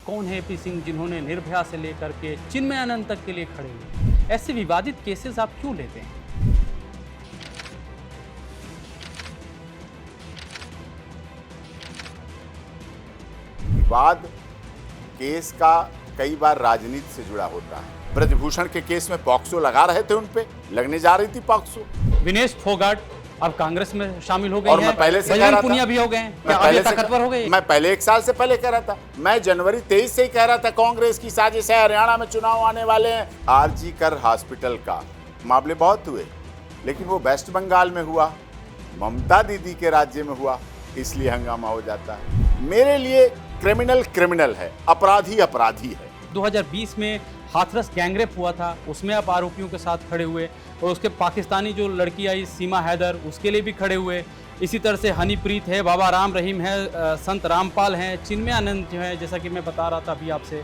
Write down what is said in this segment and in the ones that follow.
कौन है एपी सिंह जिन्होंने निर्भया से लेकर के चिन्मयानंद तक के लिए खड़े हुए। ऐसे विवादित केसेस आप क्यों लेते हैं? विवाद केस का कई बार राजनीति से जुड़ा होता है। ब्रजभूषण के केस में पॉक्सो लगा रहे थे, उन पे लगने जा रही थी पॉक्सो। विनेश फोगाट अब कांग्रेस में शामिल हो गए और हैं। मैं पहले से कह बजरंग रहा पुनिया था, भी हो गए हैं। मैं क्या पहले अभी से ताकतवर हो गए? मैं पहले 1 साल से पहले कह रहा था, मैं जनवरी 23 से ही कह रहा था कांग्रेस की साजिश है, हरियाणा में चुनाव आने वाले हैं। आरजी कर हॉस्पिटल का मामले बहुत हुए, लेकिन वो वेस्ट बंगाल में हुआ, ममता दीदी के राज्य में हुआ, इसलिए हंगामा हो जाता है। मेरे लिए क्रिमिनल क्रिमिनल है, अपराधी अपराधी है। 2020 में हाथरस गैंगरेप हुआ था, उसमें आप आरोपियों के साथ खड़े हुए, और उसके पाकिस्तानी जो लड़की आई सीमा हैदर, उसके लिए भी खड़े हुए। इसी तरह से हनीप्रीत है, बाबा राम रहीम है, संत रामपाल हैं, चिन्मयानंद जो है, जैसा कि मैं बता रहा था अभी आपसे।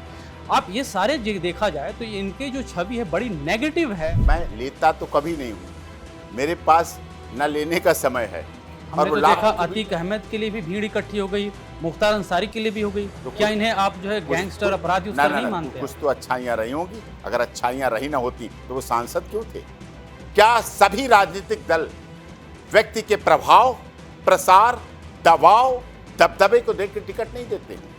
आप ये सारे देखा जाए तो इनकी जो छवि है बड़ी नेगेटिव है। मैं लेता तो कभी नहीं हूँ, मेरे पास न लेने का समय है। हमने तो देखा अतीक अहमद के लिए भी भीड़ इकट्ठी हो गई, मुख्तार अंसारी के लिए भी हो गई। तो क्या इन्हें आप जो है गैंगस्टर अपराधी उस पर नहीं मानते? कुछ तो अच्छाइयाँ रही होंगी, अगर अच्छाइयाँ रही ना होती तो वो सांसद क्यों थे? क्या सभी राजनीतिक दल व्यक्ति के प्रभाव, प्रसार, दबाव, दबदबे को देख के टिकट नहीं देते हैं?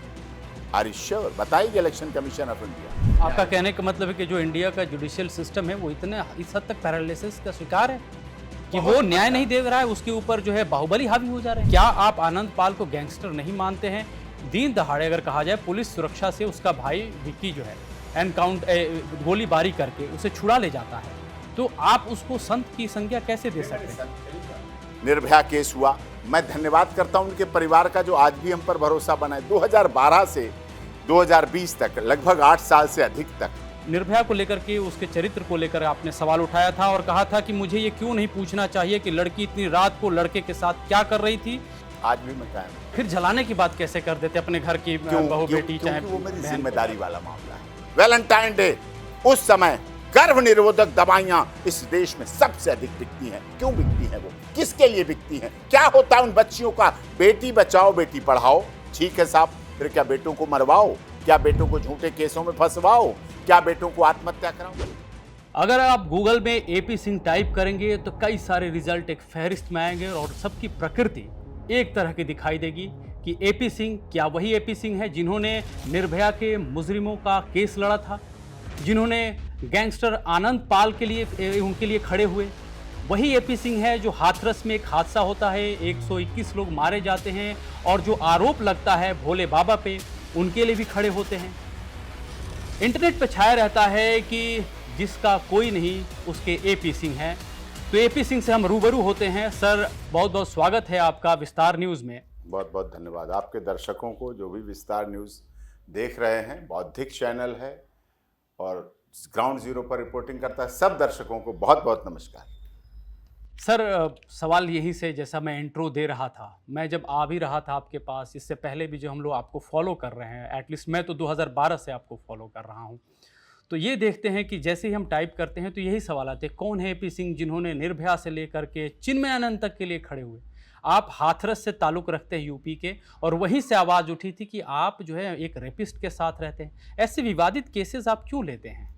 Are you sure? बताइए इलेक्शन कमीशन ऑफ इंडिया। आपका कहने का मतलब है कि जो इंडिया का जुडिशियल सिस्टम है वो इतने इस हद तक पैरालिसिस का शिकार है कि वो न्याय नहीं दे रहा है, उसके ऊपर जो है बाहुबली हावी हो जा रहे हैं। क्या आप आनंद पाल को गैंगस्टर नहीं मानते हैं? दिन दहाड़े अगर कहा जाए, पुलिस सुरक्षा से उसका भाई विक्की जो है गोलीबारी करके उसे छुड़ा ले जाता है, तो आप उसको संत की संज्ञा कैसे दे सकते हैं? निर्भया केस हुआ, मैं धन्यवाद करता हूं उनके परिवार का जो आज भी हम पर भरोसा बना है। 2012 से 2020 तक, लगभग 8 साल से अधिक तक निर्भया को लेकर के, उसके चरित्र को लेकर आपने सवाल उठाया था और कहा था कि मुझे ये क्यों नहीं पूछना चाहिए कि लड़की इतनी रात को लड़के के साथ क्या कर रही थी। आज भी मैं कायम हूं। फिर जलाने की बात कैसे कर देते अपने घर की बहू बेटी, चाहे वो मेरी जिम्मेदारी वाला मामला है। वैलेंटाइन डे, उस समय गर्भ निरोधक दवाइयां इस देश में सबसे अधिक बिकती हैं। क्यों बिकती हैं? वो किसके लिए बिकती हैं? क्या होता है उन बच्चियों का? बेटी बचाओ बेटी पढ़ाओ, ठीक है साहब, फिर क्या बेटों को मरवाओ? क्या बेटों को झूठे केसों में फंसवाओ? क्या बेटों को आत्महत्या कराओ? अगर आप गूगल में एपी सिंह टाइप करेंगे तो कई सारे रिजल्ट एक फहरिस्त में आएंगे और सबकी प्रकृति एक तरह की दिखाई देगी कि एपी सिंह क्या वही एपी सिंह है जिन्होंने निर्भया के मुजरिमों का केस लड़ा था, जिन्होंने गैंगस्टर आनंद पाल के लिए उनके लिए खड़े हुए? वही एपी सिंह है जो हाथरस में एक हादसा होता है, 121 लोग मारे जाते हैं और जो आरोप लगता है भोले बाबा पे, उनके लिए भी खड़े होते हैं। इंटरनेट पे छाया रहता है कि जिसका कोई नहीं उसके एपी सिंह है। तो एपी सिंह से हम रूबरू होते हैं। सर, बहुत बहुत स्वागत है आपका विस्तार न्यूज़ में। बहुत बहुत धन्यवाद आपके दर्शकों को जो भी विस्तार न्यूज़ देख रहे हैं। बौद्धिक चैनल है और ग्राउंड जीरो पर रिपोर्टिंग करता है। सब दर्शकों को बहुत बहुत नमस्कार। सर, सवाल यही से, जैसा मैं इंट्रो दे रहा था, मैं जब आ भी रहा था आपके पास, इससे पहले भी जो हम लोग आपको फॉलो कर रहे हैं, एटलीस्ट मैं तो 2012 से आपको फॉलो कर रहा हूं, तो ये देखते हैं कि जैसे ही हम टाइप करते हैं तो यही सवाल आते हैं, कौन है एपी सिंह जिन्होंने निर्भया से लेकर के चिन्मयानंद तक के लिए खड़े हुए? आप हाथरस से ताल्लुक़ रखते हैं यूपी के, और वहीं से आवाज़ उठी थी कि आप जो है एक रेपिस्ट के साथ रहते हैं। ऐसे विवादित केसेस आप क्यों लेते हैं?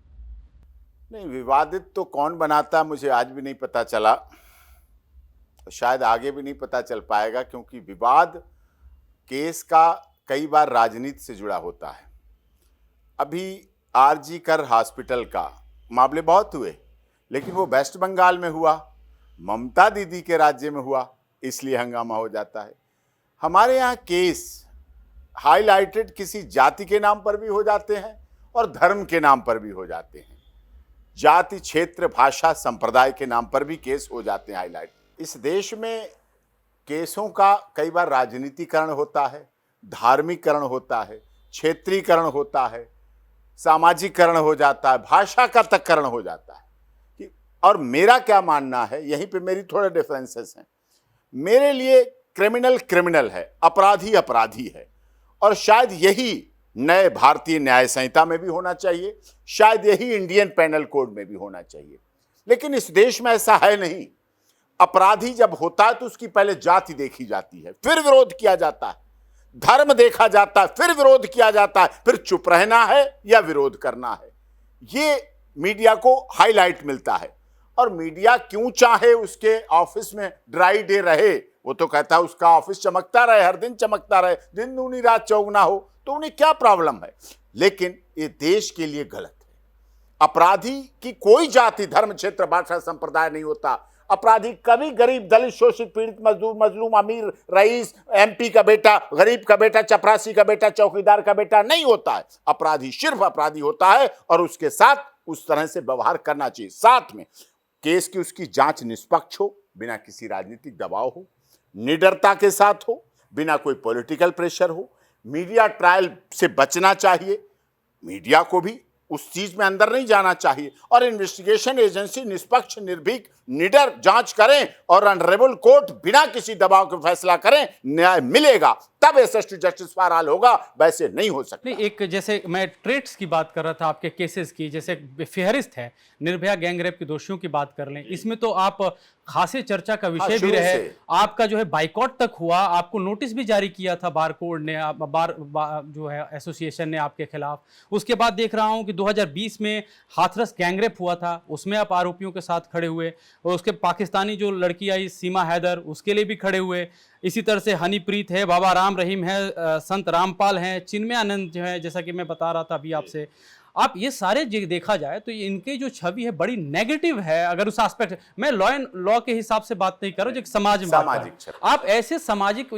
नहीं, विवादित तो कौन बनाता मुझे आज भी नहीं पता चला, शायद आगे भी नहीं पता चल पाएगा, क्योंकि विवाद केस का कई बार राजनीति से जुड़ा होता है। अभी आरजी कर हॉस्पिटल का मामले बहुत हुए, लेकिन वो वेस्ट बंगाल में हुआ, ममता दीदी के राज्य में हुआ, इसलिए हंगामा हो जाता है। हमारे यहाँ केस हाईलाइटेड किसी जाति के नाम पर भी हो जाते हैं और धर्म के नाम पर भी हो जाते हैं। जाति, क्षेत्र, भाषा, संप्रदाय के नाम पर भी केस हो जाते हैं हाईलाइट। इस देश में केसों का कई बार राजनीतिकरण होता है, धार्मिकरण होता है, क्षेत्रीकरण होता है, सामाजिकरण हो जाता है, भाषा का तककरण हो जाता है। और मेरा क्या मानना है, यहीं पे मेरी थोड़े डिफरेंसेस हैं। मेरे लिए क्रिमिनल क्रिमिनल है, अपराधी अपराधी है, और शायद यही नए भारतीय न्याय संहिता में भी होना चाहिए, शायद यही इंडियन पेनल कोड में भी होना चाहिए। लेकिन इस देश में ऐसा है नहीं। अपराधी जब होता है तो उसकी पहले जाति देखी जाती है, फिर विरोध किया जाता है। धर्म देखा जाता है, फिर विरोध किया जाता है, फिर चुप रहना है या विरोध करना है। ये मीडिया को हाईलाइट मिलता है। और मीडिया क्यों चाहे उसके ऑफिस में ड्राई डे रहे, वो तो कहता है उसका ऑफिस चमकता रहे, हर दिन चमकता रहे, दिन दूनी रात चौगुना हो, तो उन्हें क्या प्रॉब्लम है। लेकिन ये देश के लिए गलत है। अपराधी की कोई जाति, धर्म, क्षेत्र, भाषा, संप्रदाय नहीं होता। अपराधी कभी गरीब, दलित, शोषित, पीड़ित, मजदूर, मजलूम, अमीर, रईस, एमपी का बेटा, गरीब का बेटा, चपरासी का बेटा, चौकीदार का बेटा नहीं होता है। अपराधी सिर्फ अपराधी होता है और उसके साथ उस तरह से व्यवहार करना चाहिए। साथ में केस की उसकी जांच निष्पक्ष हो, बिना किसी राजनीतिक दबाव हो, निडरता के साथ हो, बिना कोई पॉलिटिकल प्रेशर हो। मीडिया ट्रायल से बचना चाहिए, मीडिया को भी उस चीज में अंदर नहीं जाना चाहिए। और इन्वेस्टिगेशन एजेंसी निष्पक्ष, निर्भीक, निडर जांच करें और ऑनरेबल कोर्ट बिना किसी दबाव के फैसला करें, न्याय मिलेगा, तब एसएसटी जस्टिस फॉर ऑल होगा, वैसे नहीं हो सकता। नहीं, एक जैसे मैं ट्रेट्स की बात कर रहा था आपके केसेस की, जैसे फेहरिस्त है, निर्भया गैंगरेप के दोषियों की बात कर लें, इसमें तो आप खासे चर्चा का विषय भी रहे। आपका जो है बाइकॉट तक हुआ, आपको नोटिस भी जारी किया था बार कोड ने, जो है एसोसिएशन ने आपके खिलाफ। उसके बाद देख रहा हूं कि 2020 में हाथरस गैंगरेप हुआ था, उसमें आप आरोपियों के साथ खड़े हुए, और उसके पाकिस्तानी जो लड़की आई सीमा हैदर, उसके लिए भी खड़े हुए। इसी तरह से हनीप्रीत है, बाबा राम रहीम है, संत रामपाल हैं, चिन्मय आनंद जो है, जैसा कि मैं बता रहा था अभी आपसे। आप ये सारे देखा जाए तो इनकी जो छवि है बड़ी नेगेटिव है। अगर उस एस्पेक्ट, मैं लॉ एंड लॉ के हिसाब से बात नहीं कर रहा हूं, जो समाज में सामाजिक, आप ऐसे सामाजिक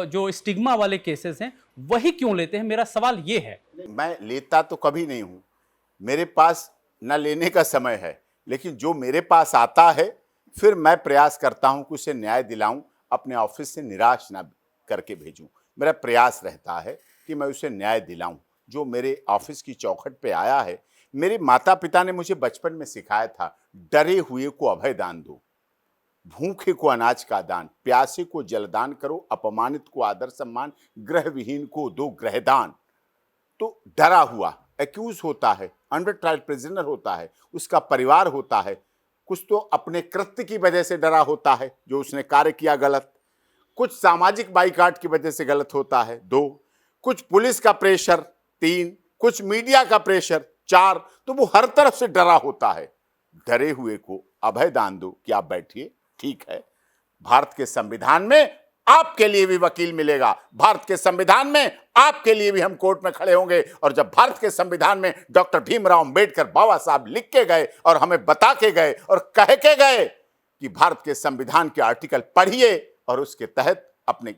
जो स्टिग्मा वाले केसेस हैं वही क्यों लेते हैं, मेरा सवाल ये है। मैं लेता तो कभी नहीं हूं, मेरे पास न लेने का समय है, लेकिन जो मेरे पास आता है फिर मैं प्रयास करता हूं कि उसे न्याय दिलाऊं, अपने ऑफिस से निराश ना करके भेजूं। मेरा प्रयास रहता है कि मैं उसे न्याय दिलाऊं। जो मेरे ऑफिस की चौखट पे आया है, मेरे माता पिता ने मुझे बचपन में सिखाया था, डरे हुए को अभय दान दो, भूखे को अनाज का दान, प्यासे को जलदान करो, अपमानित को आदर सम्मान, गृह विहीन को दो गृहदान। तो डरा हुआ एक्यूज होता है, अंडर ट्रायल प्रिजनर होता है, उसका परिवार होता है, कुछ तो अपने कृत्य की वजह से डरा होता है, जो उसने कार्य किया गलत, कुछ सामाजिक बाइकाट की वजह से गलत होता है, 2, कुछ पुलिस का प्रेशर, 3, कुछ मीडिया का प्रेशर, 4, तो वो हर तरफ से डरा होता है। डरे हुए को अभय दान दो कि आप बैठिए, ठीक है, भारत के संविधान में आपके लिए भी वकील मिलेगा, भारत के संविधान में आपके लिए भी हम कोर्ट में खड़े होंगे। और जब भारत के संविधान में डॉक्टर भीमराव अंबेडकर बाबा साहब लिख के गए और हमें बता के गए और कह के गए कि भारत के संविधान के आर्टिकल पढ़िए और उसके तहत अपने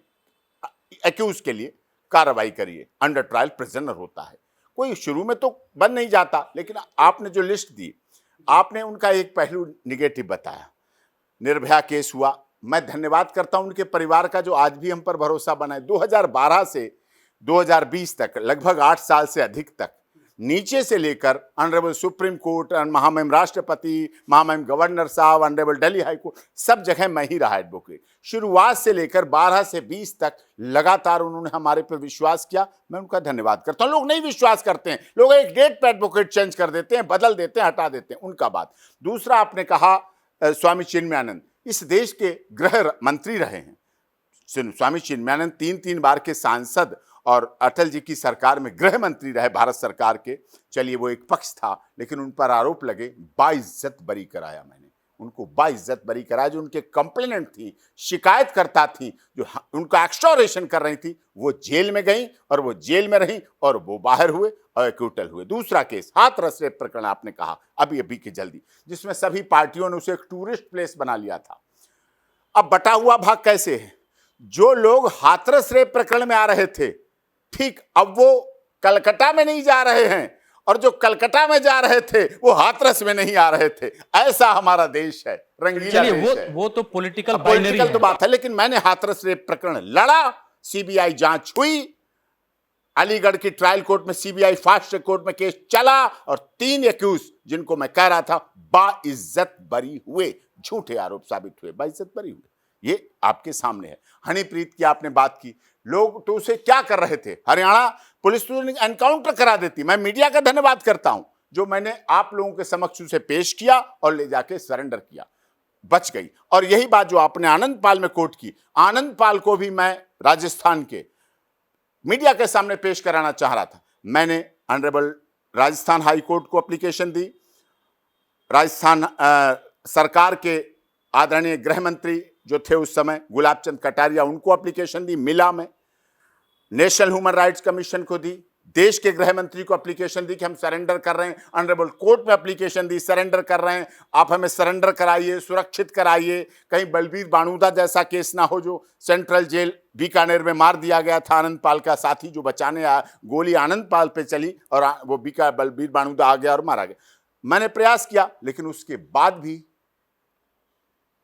एक्यूज के लिए कार्रवाई करिए, अंडर ट्रायल प्रिजनर होता है। कोई शुरू में तो बन नहीं जाता, लेकिन आपने जो लिस्ट दी, आपने उनका एक पहलू निगेटिव बताया। निर्भया केस हुआ, मैं धन्यवाद करता हूं उनके परिवार का, जो आज भी हम पर भरोसा बनाए। 2012 से 2020 तक, लगभग 8 साल से अधिक तक, नीचे से लेकर ऑनरेबल सुप्रीम कोर्ट, महामहिम राष्ट्रपति, महामहिम गवर्नर साहब, ऑनरेबल दिल्ली हाई कोर्ट, सब जगह मैं ही रहा एडवोकेट। शुरुआत से लेकर 12 से 20 तक लगातार उन्होंने हमारे पर विश्वास किया, मैं उनका धन्यवाद करता हूं। लोग नहीं विश्वास करते हैं, लोग एक डेट पे एडवोकेट चेंज कर देते हैं, बदल देते हैं, हटा देते हैं, उनका बात। दूसरा, आपने कहा स्वामी चिन्मयानंद इस देश के गृह मंत्री रहे हैं। स्वामी चिन्मयानंद 3 बार के सांसद और अटल जी की सरकार में गृह मंत्री रहे भारत सरकार के। चलिए, वो एक पक्ष था, लेकिन उन पर आरोप लगे, बाइज्जत बरी कराया मैंने उनको, बाइज्जत बरी कराया। जो उनके कंप्लेनेंट थी, शिकायतकर्ता थी, जो उनका एक्सटॉर्शन कर रही थी, वो जेल में गई और वो जेल में रही और वो बाहर हुए और एक्यूटल हुए। दूसरा केस हाथरस रेप प्रकरण, आपने कहा अभी की जल्दी, जिसमें सभी पार्टियों ने उसे एक टूरिस्ट प्लेस बना लिया था। अब बटा हुआ भाग कैसे है? जो लोग हाथरस रेप प्रकरण में आ रहे थे, ठीक अब वो कलकत्ता में नहीं जा रहे हैं, और जो कलकत्ता में जा रहे थे वो हाथरस में नहीं आ रहे थे। ऐसा हमारा देश है, रंगीला देश है। वो तो पॉलिटिकल तो बात है, लेकिन मैंने हाथरस रेप प्रकरण लड़ा, सीबीआई जांच हुई, अलीगढ़ की ट्रायल कोर्ट में सीबीआई फास्ट ट्रैक कोर्ट में केस चला, और 3 एक्यूज जिनको मैं कह रहा था बाइज्जत बरी हुए, झूठे आरोप साबित हुए, बाइज्जत बरी हुए। ये आपके सामने है। हनीप्रीत की आपने बात की, लोग तो उसे क्या कर रहे थे, हरियाणा पुलिस तो एनकाउंटर करा देती। मैं मीडिया का धन्यवाद करता हूं, जो मैंने आप लोगों के समक्ष उसे पेश किया और ले जाके सरेंडर किया, बच गई। और यही बात जो आपने आनंद पाल में कोर्ट की, आनंद पाल को भी मैं राजस्थान के मीडिया के सामने पेश कराना चाह रहा था। मैंने ऑनरेबल राजस्थान हाई कोर्ट को एप्लीकेशन दी, राजस्थान सरकार के आदरणीय गृह मंत्री जो थे उस समय गुलाब चंद कटारिया, उनको एप्लीकेशन दी, मिला में नेशनल ह्यूमन राइट्स कमीशन को दी, देश के गृह मंत्री को एप्लीकेशन दी कि हम सरेंडर कर रहे हैं, ऑनरेबल कोर्ट में एप्लीकेशन दी, सरेंडर कर रहे हैं, आप हमें सरेंडर कराइए, सुरक्षित कराइए, कहीं बलबीर बाणूदा जैसा केस ना हो जो सेंट्रल जेल बीकानेर में मार दिया गया था आनंद पाल का साथी, जो बचाने आया, गोली आनंद पाल पे चली और वो बलबीर बाणूदा आ गया और मारा गया। मैंने प्रयास किया, लेकिन उसके बाद भी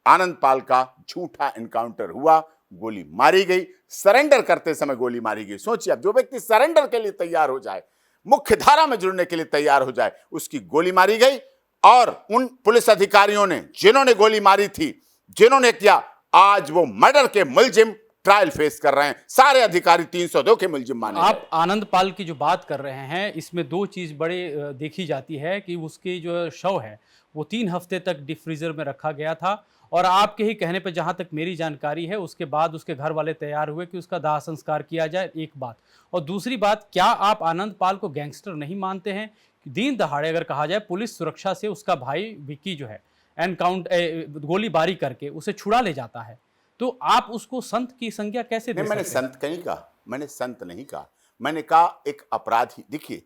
आनंद पाल का झूठा एनकाउंटर हुआ, गोली मारी गई, सरेंडर करते समय गोली मारी गई। सोचिए, अब जो व्यक्ति सरेंडर के लिए तैयार हो जाए, मुख्य धारा में जुड़ने के लिए तैयार हो जाए, उसकी गोली मारी गई। और उन पुलिस अधिकारियों ने जिन्होंने गोली मारी थी, जिन्होंने किया, आज वो मर्डर के मुलजिम ट्रायल फेस कर रहे हैं। सारे अधिकारी 302 के मुलजिम माने गए। आप आनंद पाल की जो बात कर रहे हैं, इसमें दो चीज़ बड़े देखी जाती है कि उसकी जो शव है वो 3 हफ्ते तक डीप फ्रीजर में रखा गया था, और आपके ही कहने पर जहाँ तक मेरी जानकारी है उसके बाद उसके घर वाले तैयार हुए कि उसका दाह संस्कार किया जाए, एक बात। और दूसरी बात, क्या आप आनंद पाल को गैंगस्टर नहीं मानते हैं? दिन दहाड़े अगर कहा जाए, पुलिस सुरक्षा से उसका भाई विक्की जो है गोलीबारी करके उसे छुड़ा ले जाता है, तो आप उसको संत की संज्ञा कैसे दे सकते हैं? मैंने संत नहीं कहा, मैंने संत नहीं कहा, मैंने कहा एक अपराधी। देखिए,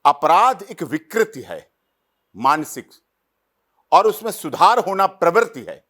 अपराध एक विकृति है मानसिक, और उसमें सुधार होना प्रवृत्ति है।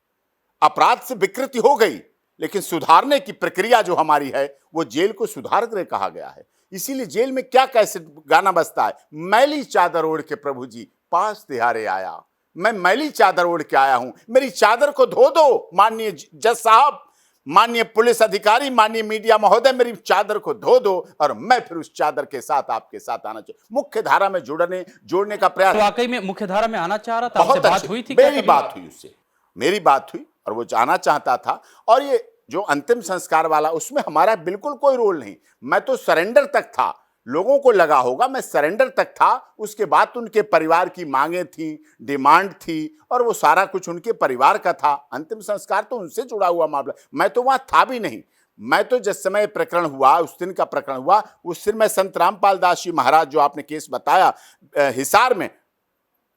अपराध से विकृति हो गई, लेकिन सुधारने की प्रक्रिया जो हमारी है वो जेल को सुधार गृह कहा गया है। इसीलिए जेल में क्या कैसे गाना बजता है, मैली चादर ओढ़ के प्रभु जी पास तिहारे आया, मैं मैली चादर ओढ़ के आया हूं, मेरी चादर को धो दो माननीय जज साहब, माननीय पुलिस अधिकारी, माननीय मीडिया महोदय, मेरी चादर को धो दो और मैं फिर उस चादर के साथ आपके साथ आना चाहिए। मुख्य धारा में जोड़ने का प्रयास। तो वाकई में मुख्य धारा में आना चाह रहा था? बहुत बात हुई थी? मेरी बात हुई उससे, मेरी बात हुई और वो जाना चाहता था। और ये जो अंतिम संस्कार वाला, उसमें हमारा बिल्कुल कोई रोल नहीं। मैं तो सरेंडर तक था, लोगों को लगा होगा मैं सरेंडर तक था, उसके बाद उनके परिवार की मांगे थी, डिमांड थी, और वो सारा कुछ उनके परिवार का था। अंतिम संस्कार तो उनसे जुड़ा हुआ मामला, मैं तो वहां था भी नहीं। मैं तो जिस समय प्रकरण हुआ, उस दिन का प्रकरण हुआ, उस दिन मैं संत रामपाल दास जी महाराज, जो आपने केस बताया हिसार में,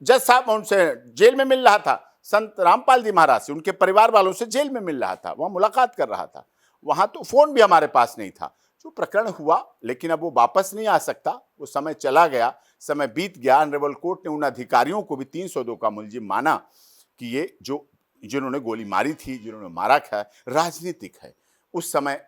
जज साहब उनसे जेल में मिल रहा था, संत रामपाल जी महाराज से, उनके परिवार वालों से जेल में मिल रहा था, वहां मुलाकात कर रहा था। वहां तो फोन भी हमारे पास नहीं था। जो प्रकरण हुआ, लेकिन अब वो वापस नहीं आ सकता, वो समय चला गया, समय बीत गया। ऑनरेबल कोर्ट ने उन अधिकारियों को भी 302 का मुलजिम माना कि ये जिन्होंने गोली मारी थी, जिन्होंने मारा है, राजनीतिक है। उस समय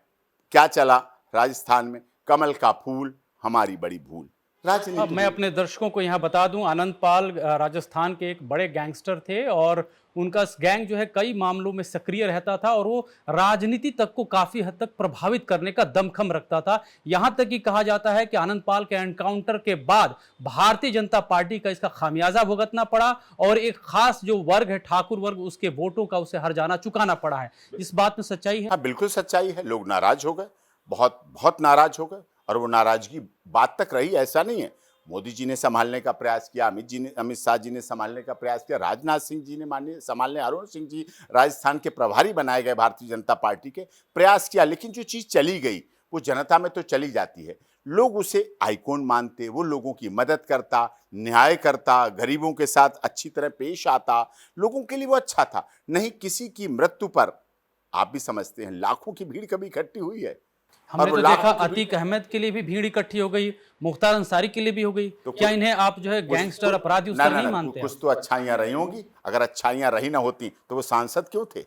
क्या चला राजस्थान में, कमल का फूल हमारी बड़ी भूल। अब मैं अपने दर्शकों को यहाँ बता दूं, आनंद पाल राजस्थान के एक बड़े गैंगस्टर थे, और उनका गैंग जो है कई मामलों में सक्रिय रहता था, और वो राजनीति तक को काफी हद तक प्रभावित करने का दमखम रखता था। यहाँ तक कि कहा जाता है कि आनंद पाल के एनकाउंटर के बाद भारतीय जनता पार्टी का इसका खामियाजा भुगतना पड़ा, और एक खास जो वर्ग है, ठाकुर वर्ग, उसके वोटों का उसे हर्जाना चुकाना पड़ा है। इस बात में सच्चाई है? हाँ, बिल्कुल सच्चाई है। लोग नाराज हो गए, बहुत बहुत नाराज हो गए, और वो नाराजगी बात तक रही, ऐसा नहीं है। मोदी जी ने संभालने का प्रयास किया, अमित शाह जी ने संभालने का प्रयास किया, राजनाथ सिंह जी ने संभालने, अरुण सिंह जी राजस्थान के प्रभारी बनाए गए भारतीय जनता पार्टी के, प्रयास किया। लेकिन जो चीज़ चली गई वो जनता में तो चली जाती है। लोग उसे आइकॉन मानते, वो लोगों की मदद करता, न्याय करता, गरीबों के साथ अच्छी तरह पेश आता, लोगों के लिए वो अच्छा था। नहीं, किसी की मृत्यु पर आप भी समझते हैं लाखों की भीड़ कभी इकट्ठी हुई है? हमने तो देखा अतीक अहमद के लिए भी भीड़ इकट्ठी हो गई, मुख्तार अंसारी के लिए भी हो गई। तो क्या इन्हें आप जो है गैंगस्टर अपराधी उस तरह नहीं मानते? कुछ तो अच्छाइयां रही होंगी। अगर अच्छाइयां रही ना होती तो वो सांसद क्यों थे,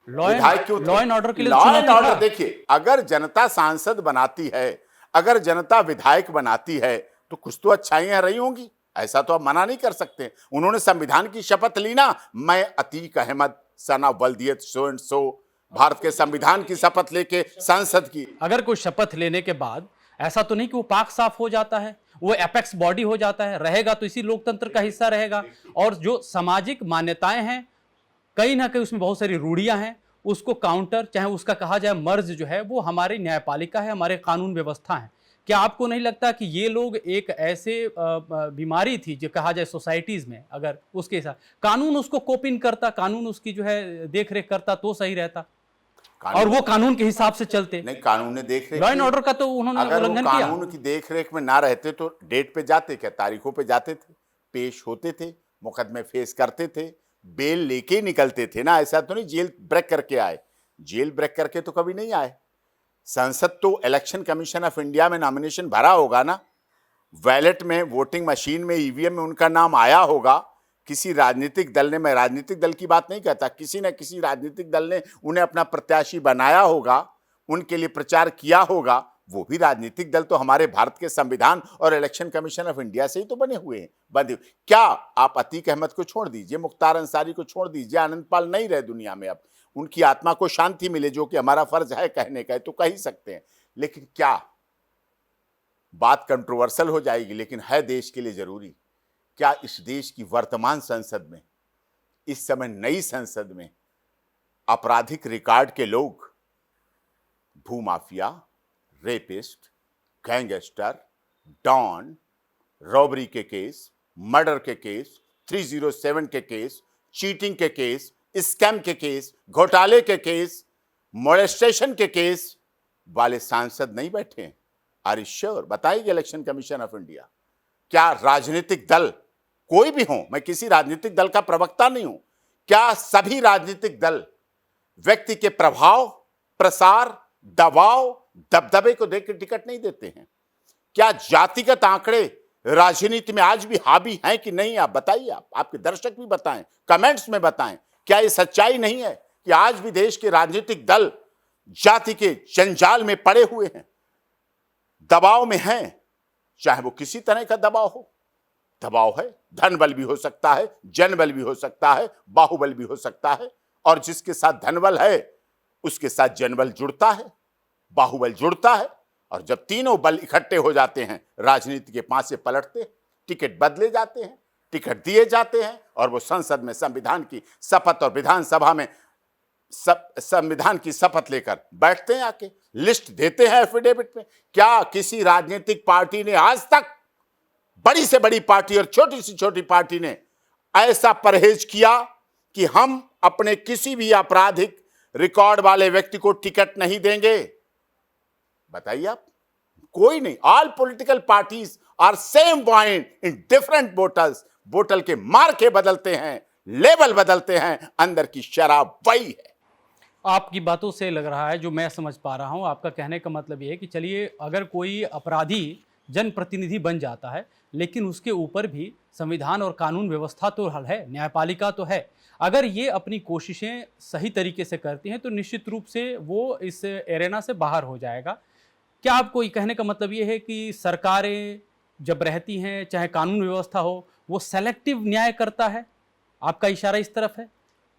विधायक क्यों थे? लॉ एंड ऑर्डर के लिए लॉ एंड ऑर्डर। देखिए, अगर जनता सांसद बनाती है, अगर जनता विधायक बनाती है, तो कुछ तो अच्छाइयां रही होंगी, ऐसा तो आप मना नहीं कर सकते। उन्होंने संविधान की शपथ ली ना, मैं अतीक अहमद सना वल्दियत सो एंड सो, भारत के संविधान की शपथ लेके सांसद की। अगर कोई शपथ लेने के बाद ऐसा तो नहीं कि वो पाक साफ हो जाता है, वो एपेक्स बॉडी हो जाता है, रहेगा तो इसी लोकतंत्र का हिस्सा रहेगा। और जो सामाजिक मान्यताएं हैं, कहीं ना कहीं उसमें बहुत सारी रूढ़ियां हैं, उसको काउंटर, चाहे उसका कहा जाए मर्ज जो है, वो हमारी न्यायपालिका है, हमारे कानून व्यवस्था है। क्या आपको नहीं लगता कि ये लोग एक ऐसे बीमारी थी जो कहा जाए सोसाइटीज में, अगर उसके साथ कानून उसको कोप इन करता, कानून उसकी जो है देख रेख करता, तो सही रहता? और वो कानून के हिसाब से चलते। नहीं, कानून ने देख रेख लॉ एंड ऑर्डर का तो उन्होंने अगर वो उल्लंघन किया। कानून की देख रेख में ना रहते तो डेट पे जाते क्या, तारीखों पे जाते थे, पेश होते थे, मुकदमे फेस करते थे, बेल लेके ही निकलते थे ना। ऐसा तो नहीं जेल ब्रेक करके आए, जेल ब्रेक करके तो कभी नहीं आए। संसद तो इलेक्शन कमीशन ऑफ इंडिया में नॉमिनेशन भरा होगा ना, बैलेट में, वोटिंग मशीन में, ईवीएम में उनका नाम आया होगा। किसी राजनीतिक दल ने, मैं राजनीतिक दल की बात नहीं कहता, किसी न किसी राजनीतिक दल ने उन्हें अपना प्रत्याशी बनाया होगा, उनके लिए प्रचार किया होगा। वो भी राजनीतिक दल तो हमारे भारत के संविधान और इलेक्शन कमीशन ऑफ इंडिया से ही तो बने हुए हैं, बंधे। क्या आप अतीक अहमद को छोड़ दीजिए, मुख्तार अंसारी को छोड़ दीजिए, आनंदपाल नहीं रहे दुनिया में, अब उनकी आत्मा को शांति मिले, जो कि हमारा फर्ज है कहने का, तो कह ही सकते हैं। लेकिन क्या बात कंट्रोवर्सल हो जाएगी, लेकिन है देश के लिए जरूरी। क्या इस देश की वर्तमान संसद में, इस समय नई संसद में, आपराधिक रिकॉर्ड के लोग, भूमाफिया, रेपिस्ट, गैंगस्टर, डॉन, रॉबरी के केस, मर्डर के केस, 307 के केस, चीटिंग के केस, स्कैम के केस, घोटाले के केस, मोलेस्टेशन के केस वाले सांसद नहीं बैठे हैं? Are you sure? बताइए इलेक्शन कमीशन ऑफ इंडिया। क्या राजनीतिक दल कोई भी हो, मैं किसी राजनीतिक दल का प्रवक्ता नहीं हूं, क्या सभी राजनीतिक दल व्यक्ति के प्रभाव, प्रसार, दबाव, दबदबे को देख के टिकट नहीं देते हैं? क्या जातिगत आंकड़े राजनीति में आज भी हावी हैं कि नहीं? आप बताइए, आपके दर्शक भी बताएं, कमेंट्स में बताएं। क्या ये सच्चाई नहीं है कि आज भी देश के राजनीतिक दल जाति के जंजाल में पड़े हुए हैं, दबाव में हैं? चाहे वो किसी तरह का दबाव हो, दबाव है, धन बल भी हो सकता है, जन बल भी हो सकता है, बाहुबल भी हो सकता है, और जिसके साथ धन बल है उसके साथ जनबल जुड़ता है, बाहुबल जुड़ता है, और जब तीनों बल इकट्ठे हो जाते हैं, राजनीति के पांच से पलटते, टिकट बदले जाते हैं, टिकट दिए जाते हैं, और वो संसद में संविधान की शपथ और विधानसभा में संविधान की शपथ लेकर बैठते हैं, आके लिस्ट देते हैं एफिडेविट में। क्या किसी राजनीतिक पार्टी ने आज तक, बड़ी से बड़ी पार्टी और छोटी से छोटी पार्टी ने, ऐसा परहेज किया कि हम अपने किसी भी आपराधिक रिकॉर्ड वाले व्यक्ति को टिकट नहीं देंगे? बताइए आप। कोई नहीं। All political parties are same wine in different bottles. बोतल के मार्के बदलते हैं, लेवल बदलते हैं, अंदर की शराब वही है। आपकी बातों से लग रहा है, जो मैं समझ पा रहा हूं, आपका कहने का मतलब ये है कि चलिए, अगर कोई अपराधी जनप्रतिनिधि बन जाता है, लेकिन उसके ऊपर भी संविधान और कानून व्यवस्था तो है, न्यायपालिका तो है। अगर ये अपनी कोशिशें सही तरीके से करती हैं तो निश्चित रूप से वो इस एरेना से बाहर हो जाएगा। क्या आपको ये कहने का मतलब ये है कि सरकारें जब रहती हैं, चाहे कानून व्यवस्था हो, वो सेलेक्टिव न्याय करता है? आपका इशारा इस तरफ है?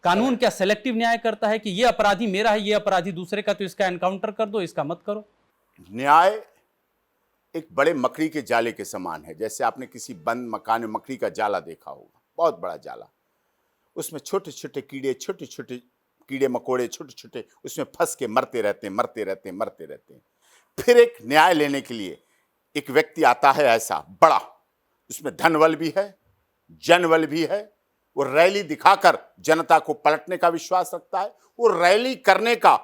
कानून क्या सेलेक्टिव न्याय करता है कि ये अपराधी मेरा है, ये अपराधी दूसरे का, तो इसका एनकाउंटर कर दो, इसका मत करो? न्याय एक बड़े मकड़ी के जाले के समान है। जैसे आपने किसी बंद मकान में मकड़ी का जाला देखा होगा, बहुत बड़ा जाला, उसमें छोटे छोटे कीड़े मकोड़े छोटे छोटे उसमें फंस के मरते रहते हैं। फिर एक न्याय लेने के लिए एक व्यक्ति आता है, ऐसा बड़ा, उसमें धनबल भी है, जनबल भी है। वो रैली दिखाकर जनता को पलटने का विश्वास रखता है, वो रैली करने का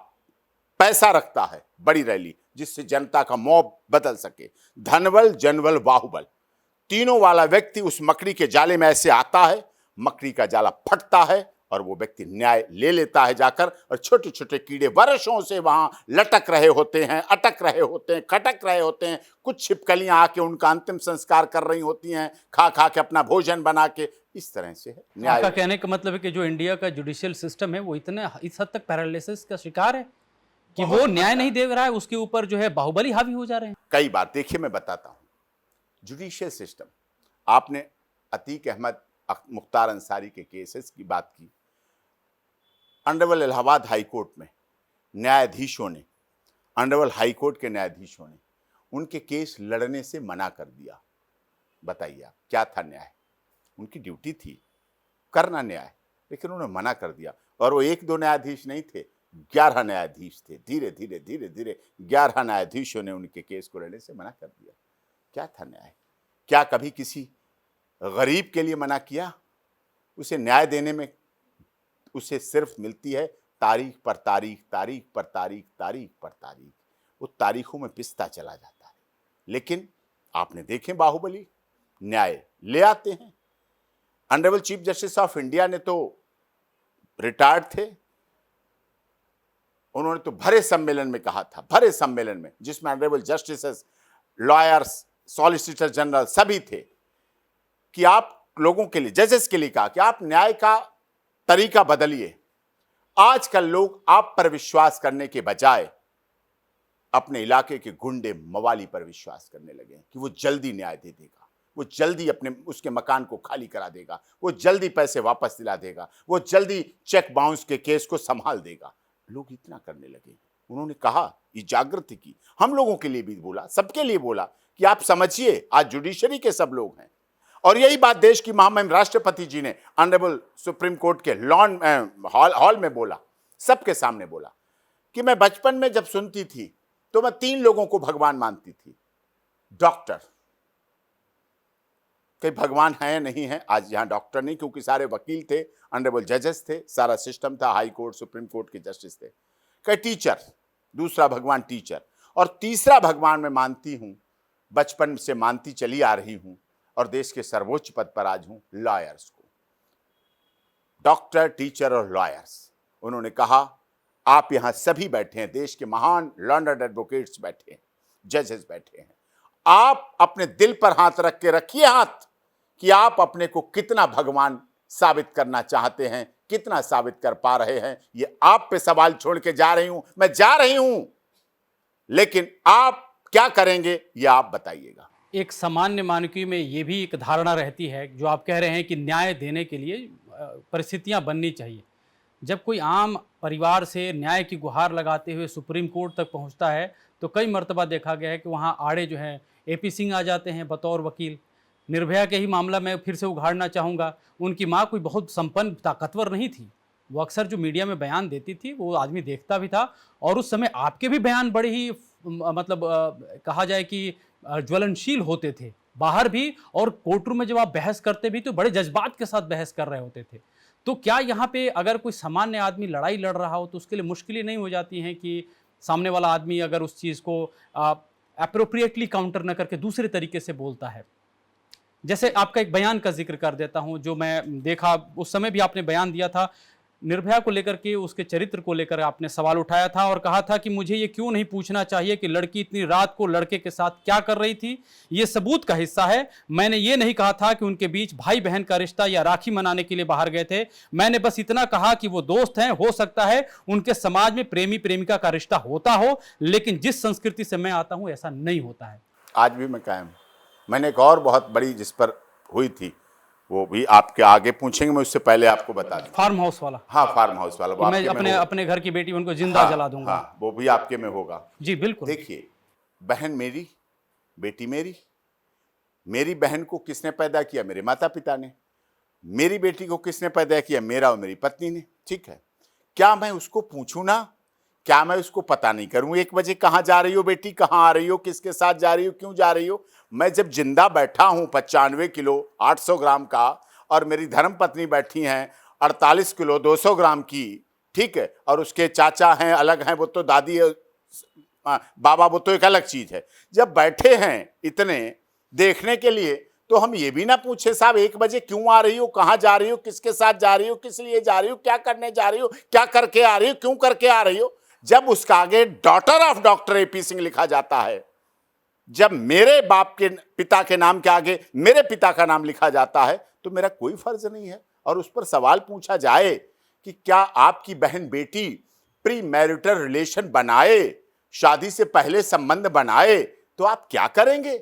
पैसा रखता है, बड़ी रैली, जिससे जनता का मॉब बदल सके। धनबल, जनबल, बाहुबल, तीनों वाला व्यक्ति उस मकड़ी के जाले में ऐसे आता है, मकड़ी का जाला फटता है और वो व्यक्ति न्याय ले लेता है जाकर, और छोटे छोटे कीड़े वर्षों से वहां लटक रहे होते हैं, अटक रहे होते हैं, खटक रहे होते हैं। कुछ छिपकलियां आके उनका अंतिम संस्कार कर रही होती हैं, खा खा के अपना भोजन बना के। इस तरह से है न्याय। आपका कहने का मतलब है कि जो इंडिया का जुडिशियल सिस्टम है वो इतने इस हद तक पैरालिसिस का शिकार है कि वो न्याय नहीं दे रहा है, उसके ऊपर जो है बाहुबली हावी हो जा रहे हैं। कई बार देखिए, मैं बताता हूं, जुडिशियल सिस्टम, आपने अतीक अहमद, मुख्तार अंसारी के केसेस की बात की। ऑनरेबल इलाहाबाद हाई कोर्ट में न्यायाधीशों ने, ऑनरेबल हाई कोर्ट के न्यायाधीशों ने उनके केस लड़ने से मना कर दिया। बताइए आप, क्या था न्याय? उनकी ड्यूटी थी करना न्याय, लेकिन उन्होंने मना कर दिया। और वो एक दो न्यायाधीश नहीं थे, 11 न्यायाधीश थे। धीरे धीरे 11 न्यायाधीशों ने उनके केस को लड़ने से मना कर दिया। क्या था न्याय? क्या कभी किसी गरीब के लिए मना किया? उसे न्याय देने में उसे सिर्फ मिलती है तारीख पर तारीख, तारीख पर तारीख, तारीख पर तारीख, वो तारीखों में पिसता चला जाता है। लेकिन आपने देखे बाहुबली, न्याय ले आते हैं। Honourable chief justice of India ने तो रिटायर्ड थे, उन्होंने तो भरे सम्मेलन में कहा था, भरे सम्मेलन में, जिसमें honourable justices, lawyers, solicitor general सभी थे, कि आप लोगों के लिए, जजेस के लिए कहा कि आप न्याय का तरीका बदलिए। आजकल लोग आप पर विश्वास करने के बजाय अपने इलाके के गुंडे मवाली पर विश्वास करने लगे कि वो जल्दी न्याय दे देगा, वो जल्दी अपने उसके मकान को खाली करा देगा, वो जल्दी पैसे वापस दिला देगा, वो जल्दी चेक बाउंस के केस को संभाल देगा। लोग इतना करने लगे। उन्होंने कहा, ये जागृति की, हम लोगों के लिए भी बोला, सबके लिए बोला कि आप समझिए, आज जुडिशरी के सब लोग हैं। और यही बात देश की महामहिम राष्ट्रपति जी ने ऑनरेबल सुप्रीम कोर्ट के लॉन हॉल में बोला, सबके सामने बोला कि मैं बचपन में जब सुनती थी तो मैं 3 लोगों को भगवान मानती थी। डॉक्टर, कई भगवान है नहीं है, आज यहां डॉक्टर नहीं, क्योंकि सारे वकील थे, ऑनरेबल जजेस थे, सारा सिस्टम था, हाई कोर्ट, सुप्रीम कोर्ट के जस्टिस थे। कई टीचर, दूसरा भगवान टीचर, और तीसरा भगवान मैं मानती हूं, बचपन से मानती चली आ रही हूं, और देश के सर्वोच्च पद पर आज हूं, लॉयर्स को। डॉक्टर, टीचर और लॉयर्स। उन्होंने कहा, आप यहां सभी बैठे हैं, देश के महान लॉन्डर्ड एडवोकेट्स बैठे हैं, जजेस बैठे हैं, आप अपने दिल पर हाथ रख के रखिए हाथ, कि आप अपने को कितना भगवान साबित करना चाहते हैं, कितना साबित कर पा रहे हैं। ये आप पे सवाल छोड़ के जा रही हूं, मैं जा रही हूं, लेकिन आप क्या करेंगे ये आप बताइएगा। एक सामान्य मानवीय में ये भी एक धारणा रहती है, जो आप कह रहे हैं कि न्याय देने के लिए परिस्थितियां बननी चाहिए। जब कोई आम परिवार से न्याय की गुहार लगाते हुए सुप्रीम कोर्ट तक पहुंचता है, तो कई मर्तबा देखा गया है कि वहां आड़े जो है एपी सिंह आ जाते हैं बतौर वकील। निर्भया के ही मामला मैं फिर से उघाड़ना चाहूँगा। उनकी माँ कोई बहुत संपन्न, ताकतवर नहीं थी। वो अक्सर जो मीडिया में बयान देती थी, वो आदमी देखता भी था, और उस समय आपके भी बयान बड़े ही मतलब कहा जाए कि ज्वलनशील होते थे, बाहर भी और कोर्ट रूम में जब आप बहस करते भी तो बड़े जज्बात के साथ बहस कर रहे होते थे। तो क्या यहाँ पे अगर कोई सामान्य आदमी लड़ाई लड़ रहा हो तो उसके लिए मुश्किलें नहीं हो जाती हैं कि सामने वाला आदमी अगर उस चीज़ को एप्रोप्रिएटली काउंटर न करके दूसरे तरीके से बोलता है? जैसे आपका एक बयान का जिक्र कर देता हूं, जो मैं देखा, उस समय भी आपने बयान दिया था निर्भया को लेकर के, उसके चरित्र को लेकर आपने सवाल उठाया था और कहा था कि मुझे ये क्यों नहीं पूछना चाहिए कि लड़की इतनी रात को लड़के के साथ क्या कर रही थी, ये सबूत का हिस्सा है। मैंने ये नहीं कहा था कि उनके बीच भाई बहन का रिश्ता या राखी मनाने के लिए बाहर गए थे। मैंने बस इतना कहा कि वो दोस्त हैं, हो सकता है उनके समाज में प्रेमी प्रेमिका का रिश्ता होता हो, लेकिन जिस संस्कृति से मैं आता हूं ऐसा नहीं होता है। आज भी मैं कायम। मैंने एक और बहुत बड़ी जिस पर हुई थी, वो भी आपके आगे पूछेंगे, मैं उससे पहले आपको बता दूं। फार्म हाउस वाला? हाँ, फार्म हाउस वाला। मैं अपने घर की बेटी उनको जिंदा जला दूंगा। हाँ, वो भी आपके में होगा। जी बिल्कुल। देखिए, बहन मेरी, बेटी मेरी। मेरी बहन को किसने पैदा किया? मेरे माता पिता ने। मेरी बेटी को किसने पैदा किया? मेरा और मेरी पत्नी ने। ठीक है, क्या मैं उसको पूछूं ना? क्या मैं उसको पता नहीं करूं 1 बजे कहाँ जा रही हो बेटी, कहाँ आ रही हो, किसके साथ जा रही हो, क्यों जा रही हो? मैं जब जिंदा बैठा हूं 95 किलो 800 ग्राम का, और मेरी धर्मपत्नी बैठी हैं 48 किलो 200 ग्राम की, ठीक है, और उसके चाचा हैं, अलग हैं, वो तो दादी बाबा, वो तो एक अलग चीज है। जब बैठे हैं इतने देखने के लिए, तो हम ये भी ना पूछे साहब 1 बजे क्यों आ रही हो, कहाँ जा रही हो, किसके साथ जा रही हो, किस लिए जा रही हो, क्या करने जा रही हो, क्या करके आ रही हो, क्यों करके आ रही हो? जब उसका आगे daughter of doctor AP Singh लिखा जाता है, जब मेरे बाप के पिता के नाम के आगे मेरे पिता का नाम लिखा जाता है, तो मेरा कोई फर्ज नहीं है। और उस पर सवाल पूछा जाए कि क्या आपकी बहन बेटी प्री मैरिटल रिलेशन बनाए, शादी से पहले संबंध बनाए, तो आप क्या करेंगे?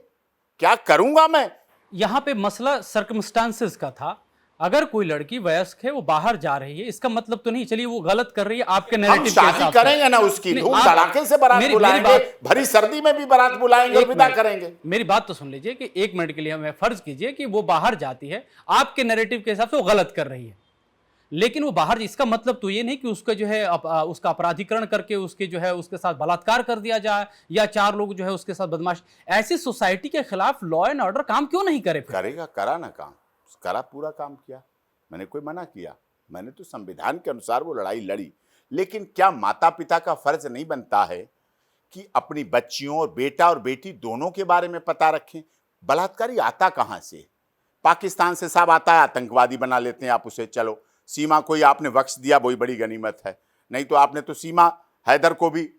क्या करूंगा मैं? यहां पे मसला सर्कमस्टांसेस का था। अगर कोई लड़की वयस्क है, वो बाहर जा रही है, इसका मतलब तो नहीं चलिए वो गलत कर रही है आपके नैरेटिव के हिसाब से। शादी करेंगे ना उसकी, धूम धड़ाके से बारात बुलाएंगे, भरी सर्दी में भी बारात बुलाएंगे और विदा करेंगे। मेरी बात तो सुन लीजिए कि 1 मिनट के लिए हमें फर्ज कीजिए कि वो बाहर जाती है, आपके नैरेटिव के हिसाब से वो गलत कर रही है, लेकिन वो बाहर, इसका मतलब तो ये नहीं कि उसका जो है उसका अपराधीकरण करके उसके जो है उसके साथ बलात्कार कर दिया जाए, या 4 लोग जो है उसके साथ बदमाश। ऐसी सोसाइटी के खिलाफ लॉ एंड ऑर्डर काम क्यों नहीं करे? करेगा, करा ना काम, करा, पूरा काम किया। मैंने कोई मना किया? मैंने तो संविधान के अनुसार वो लड़ाई लड़ी। लेकिन क्या माता पिता का फर्ज नहीं बनता है कि अपनी बच्चियों और बेटा और बेटी दोनों के बारे में पता रखें? बलात्कारी आता कहां से? पाकिस्तान से साहब आता है, आतंकवादी बना लेते हैं आप उसे। चलो सीमा कोई आपने बख्श दिया, वही बड़ी गनीमत है। नहीं तो आपने तो सीमा हैदर को भी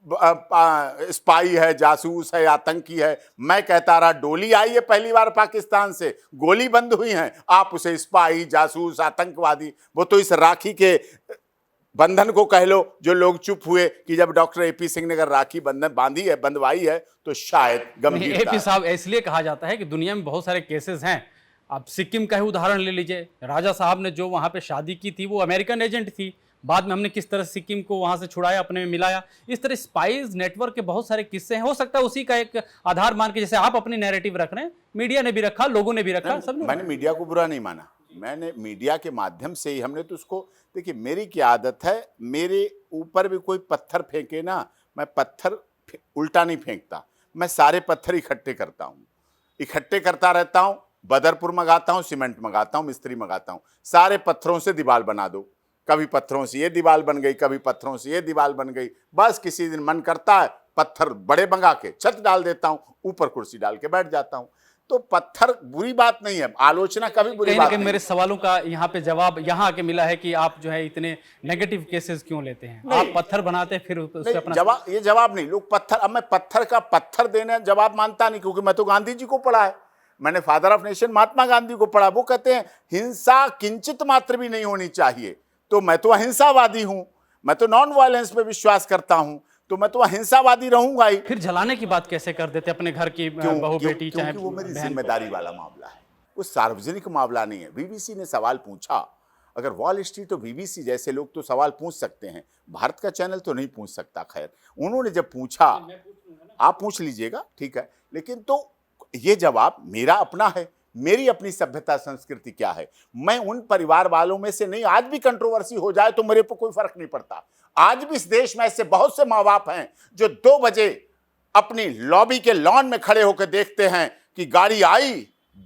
स्पाई है, जासूस है, आतंकी है। मैं कहता रहा डोली आई है पहली बार पाकिस्तान से, गोली बंद हुई है, आप उसे स्पाई, जासूस, आतंकवादी। वो तो इस राखी के बंधन को कह लो जो लोग चुप हुए कि जब डॉक्टर एपी सिंह ने अगर राखी बंधन बांधी है, बंधवाई है, तो शायद गंभीरता। एपी साहब इसलिए कहा जाता है कि दुनिया में बहुत सारे केसेस हैं। आप सिक्किम का ही उदाहरण ले लीजिए। राजा साहब ने जो वहां पे शादी की थी वो अमेरिकन एजेंट थी। बाद में हमने किस तरह सिक्किम को वहां से छुड़ाया, अपने में मिलाया। इस तरह स्पाइस नेटवर्क के बहुत सारे किस्से हैं। हो सकता है उसी का एक आधार मान के, जैसे आप अपनी नैरेटिव रख रहे हैं, मीडिया ने भी रखा, लोगों ने भी रखा, सब मैंने मीडिया को बुरा नहीं माना। मैंने मीडिया के माध्यम से ही हमने तो उसको, देखिए मेरी क्या आदत है, मेरे ऊपर भी कोई पत्थर फेंके ना, मैं पत्थर उल्टा नहीं फेंकता, मैं सारे पत्थर इकट्ठे करता हूँ, इकट्ठे करता रहता हूँ। बदरपुर मंगाता हूँ, सीमेंट मंगाता हूँ, मिस्त्री मंगाता हूँ, सारे पत्थरों से दीवार बना दो। कभी पत्थरों से ये दीवार बन गई, कभी पत्थरों से ये दीवार बन गई। बस किसी दिन मन करता है पत्थर बड़े मंगा के छत डाल देता हूँ, ऊपर कुर्सी डाल के बैठ जाता हूँ। तो पत्थर बुरी बात नहीं है, आलोचना कभी बुरी बात नहीं। मेरे सवालों का यहाँ पे जवाब यहाँ आके मिला है कि आप जो है इतने नेगेटिव केसेस क्यों लेते हैं? आप पत्थर बनाते हैं फिर उससे अपना जवाब, ये जवाब नहीं। लोग पत्थर, अब मैं पत्थर का पत्थर देने जवाब मानता नहीं, क्योंकि मैं तो गांधी जी को पढ़ा है, मैंने father of nation Mahatma Gandhi को पढ़ा। वो कहते हैं हिंसा किंचित मात्र भी नहीं होनी चाहिए। तो मैं तो अहिंसावादी हूं, मैं तो नॉन वायलेंस पे विश्वास करता हूं, तो मैं तो अहिंसावादी रहूंगा ही। फिर जलाने की बात कैसे कर देते अपने घर की बहू बेटी? चाहे वो मेरी जिम्मेदारी वाला मामला है, वो सार्वजनिक मामला नहीं है। बीबीसी ने सवाल पूछा, अगर वॉल स्ट्रीट तो बीबीसी जैसे लोग तो सवाल पूछ सकते हैं, भारत का चैनल तो नहीं पूछ सकता। खैर उन्होंने जब पूछा, आप पूछ लीजिएगा, ठीक है, लेकिन तो ये जवाब मेरा अपना है, मेरी अपनी सभ्यता संस्कृति क्या है। मैं उन परिवार वालों में से नहीं, आज भी कंट्रोवर्सी हो जाए तो मेरे पर कोई फर्क नहीं पड़ता। आज भी इस देश में ऐसे बहुत से माँ बाप हैं जो 2 बजे अपनी लॉबी के लॉन में खड़े होकर देखते हैं कि गाड़ी आई,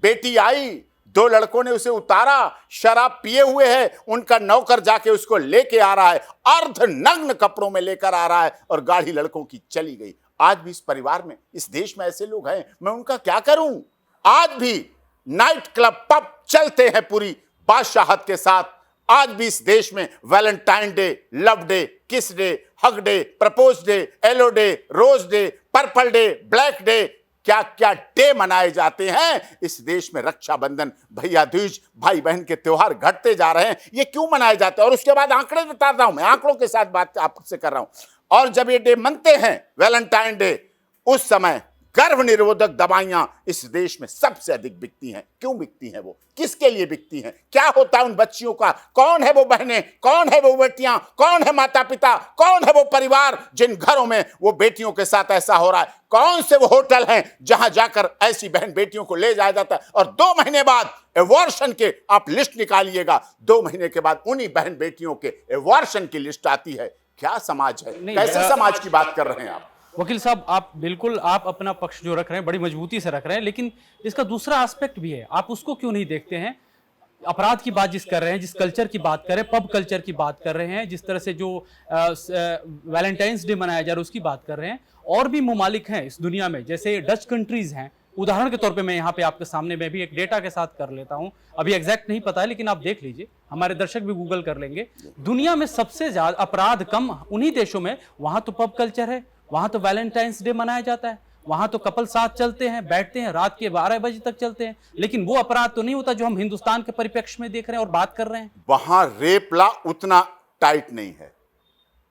बेटी आई, 2 लड़कों ने उसे उतारा, शराब पिए हुए है, उनका नौकर जाके उसको लेके आ रहा है, अर्धनग्न कपड़ों में लेकर आ रहा है, और गाड़ी लड़कों की चली गई। आज भी इस परिवार में, इस देश में ऐसे लोग हैं, मैं उनका क्या करूं? आज भी नाइट क्लब, पब चलते हैं पूरी बादशाहत के साथ। आज भी इस देश में Valentine day, love day, kiss day, hug day, propose day, hello day, rose day, purple day, black day, क्या क्या डे मनाए जाते हैं इस देश में। रक्षाबंधन, भैया दूज, भाई बहन के त्योहार घटते जा रहे हैं, ये क्यों मनाए जाते हैं? और उसके बाद आंकड़े बता रहा हूं मैं, आंकड़ों के साथ बात आपसे कर रहा हूं। और जब ये डे मनते हैं, वैलेंटाइन डे, उस समय गर्भ निरोधक दवाइयां इस देश में सबसे अधिक बिकती हैं। क्यों बिकती हैं? वो किसके लिए बिकती हैं? क्या होता है उन बच्चियों का? कौन है वो बहनें, कौन है वो बेटियां, कौन है माता पिता, कौन है वो परिवार जिन घरों में वो बेटियों के साथ ऐसा हो रहा है? कौन से वो होटल हैं जहां जाकर ऐसी बहन बेटियों को ले जाया जाता है? और 2 महीने बाद एवॉर्शन के आप लिस्ट निकालिएगा, 2 महीने के बाद उन्हीं बहन बेटियों के एवॉर्शन की लिस्ट आती है। क्या समाज है? कैसे समाज की बात कर रहे हैं आप? वकील साहब, आप बिल्कुल, आप अपना पक्ष जो रख रहे हैं बड़ी मजबूती से रख रहे हैं, लेकिन इसका दूसरा एस्पेक्ट भी है, आप उसको क्यों नहीं देखते हैं? अपराध की बात जिस कर रहे हैं, जिस कल्चर की बात कर रहे हैं, पब कल्चर की बात कर रहे हैं, जिस तरह से जो वैलेंटाइंस डे मनाया जा रहा है उसकी बात कर रहे हैं, और भी ममालिक हैं इस दुनिया में, जैसे डच कंट्रीज हैं। उदाहरण के तौर पे मैं यहाँ पे आपके सामने में भी एक डेटा के साथ कर लेता हूँ, अभी एग्जैक्ट नहीं पता है, लेकिन आप देख लीजिए, हमारे दर्शक भी गूगल कर लेंगे। दुनिया में सबसे ज्यादा अपराध कम उन्हीं देशों में, वहां तो पब कल्चर है, वहां तो वैलेंटाइंस डे मनाया जाता है, वहां तो कपल साथ चलते हैं, बैठते हैं, रात के 12 बजे तक चलते हैं, लेकिन वो अपराध तो नहीं होता जो हम हिंदुस्तान के परिप्रेक्ष्य में देख रहे हैं और बात कर रहे हैं। वहां रेप लॉ उतना टाइट नहीं है,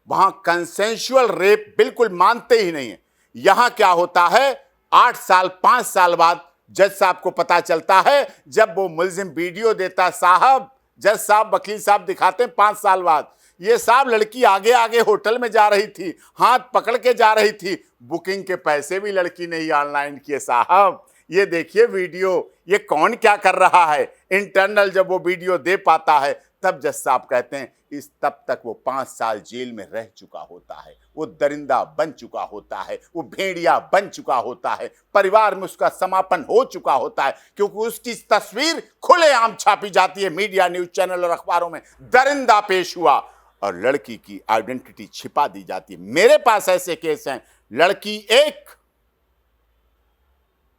वहां कंसेंशुअल रेप बिल्कुल मानते ही नहीं है। यहां क्या होता है, 8 साल 5 साल बाद जज साहब को पता चलता है, जब वो मुलजिम वीडियो देता, साहब जज साहब वकील साहब दिखाते हैं 5 साल बाद, ये साहब लड़की आगे आगे होटल में जा रही थी, हाथ पकड़ के जा रही थी, बुकिंग के पैसे भी लड़की ने ही ऑनलाइन किए साहब, ये देखिए वीडियो, ये कौन क्या कर रहा है। इंटरनल जब वो वीडियो दे पाता है, तब जज साहब कहते हैं इस तब तक वो 5 साल जेल में रह चुका होता है, वो दरिंदा बन चुका होता है, वो भेड़िया बन चुका होता है, परिवार में उसका समापन हो चुका होता है, क्योंकि उसकी तस्वीर खुलेआम छापी जाती है मीडिया, न्यूज चैनल और अखबारों में। दरिंदा पेश हुआ, और लड़की की आइडेंटिटी छिपा दी जाती है। मेरे पास ऐसे केस हैं, लड़की एक,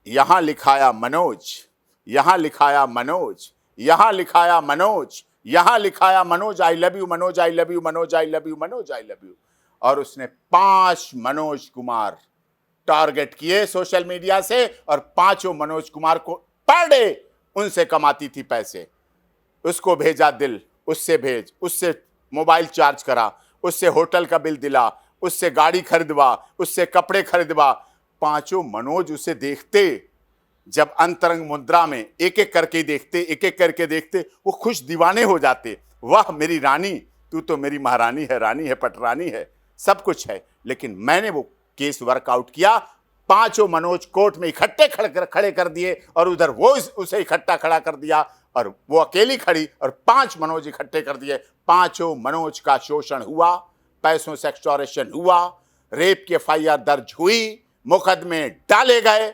यहां लिखाया मनोज, यहां लिखाया मनोज, यहां लिखाया मनोज, यहां लिखाया Manoj, I love you Manoj, I love you Manoj, I love you Manoj, I love you. और उसने 5 मनोज कुमार टारगेट किए सोशल मीडिया से, और 5 मनोज कुमार को पर डे उनसे कमाती थी पैसे। उसको भेजा दिल, उससे भेज, उससे मोबाइल चार्ज करा, उससे होटल का बिल दिला, उससे गाड़ी खरीदवा, उससे कपड़े खरीदवा। 5 मनोज उसे देखते, जब अंतरंग मुद्रा में एक एक करके देखते, एक एक करके देखते, वो खुश दीवाने हो जाते। वाह मेरी रानी, तू तो मेरी महारानी है, रानी है, पटरानी है, सब कुछ है। लेकिन मैंने वो केस वर्कआउट किया, 5 मनोज कोर्ट में इकट्ठे खड़े कर दिए, और उधर वो उसे इकट्ठा खड़ा कर दिया, और वो अकेली खड़ी, और 5 मनोज इकट्ठे कर दिए। 5 मनोज का शोषण हुआ, पैसों से एक्सटॉर्शन हुआ, रेप की FIR दर्ज हुई, मुकदमे डाले गए,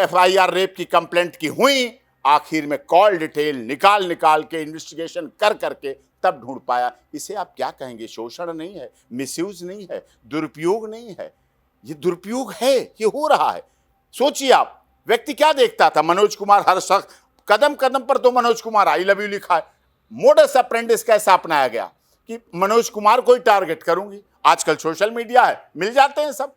FIR रेप की कंप्लेंट की हुई, आखिर में कॉल डिटेल निकाल निकाल के इन्वेस्टिगेशन कर करके तब ढूंढ पाया। इसे आप क्या कहेंगे? शोषण नहीं है, मिसयूज नहीं है, दुरुपयोग नहीं है, ये दुरुपयोग है, ये हो रहा है। सोचिए आप, व्यक्ति क्या देखता था? मनोज कुमार, हर शख्स कदम कदम पर तो Manoj Kumar I love you लिखा है। मोडस अप्रेंडिस कैसा अपनाया गया कि मनोज कुमार को ही टारगेट करूंगी। आजकल सोशल मीडिया है, मिल जाते हैं सब,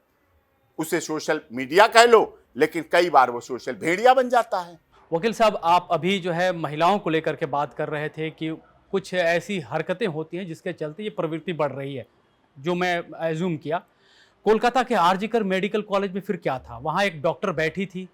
उसे सोशल मीडिया कह लो, लेकिन कई बार वो सोशल भेड़िया बन जाता है। वकील साहब, आप अभी जो है महिलाओं को लेकर के बात कर रहे थे कि कुछ ऐसी हरकतें होती हैं जिसके चलते ये प्रवृत्ति बढ़ रही है, जो मैं एज्यूम किया। कोलकाता के आरजीकर मेडिकल कॉलेज में फिर क्या था? वहाँ एक डॉक्टर बैठी थी,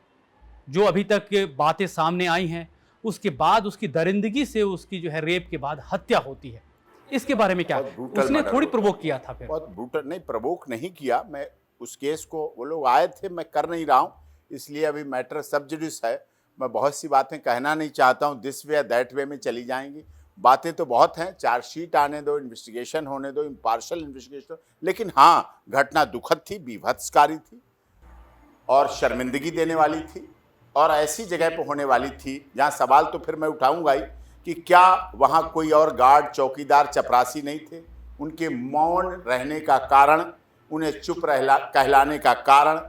जो अभी तक बातें सामने आई हैं, उसके बाद उसकी दरिंदगी से उसकी जो है रेप के बाद हत्या होती है। इसके बारे में क्या? उसने थोड़ी प्रोवोक किया था फिर? बहुत ब्रूटल नहीं, प्रोवोक नहीं किया। मैं उस केस को, वो लोग आए थे, मैं कर नहीं रहा हूँ, इसलिए अभी मैटर सब जुडिस है। मैं बहुत सी बातें कहना नहीं चाहता हूँ, दिस वे या दैट वे में चली जाएंगी। बातें तो बहुत हैं, चार्जशीट आने दो, इन्वेस्टिगेशन होने दो, इम्पार्शल इन्वेस्टिगेशन। लेकिन हाँ, घटना दुखद थी, बीभत्सकारी थी, और शर्मिंदगी देने वाली थी, और ऐसी जगह पर होने वाली थी जहाँ सवाल तो फिर मैं उठाऊंगा ही कि क्या वहाँ कोई और गार्ड, चौकीदार, चपरासी नहीं थे? उनके मौन रहने का कारण, उन्हें चुप कहलाने का कारण,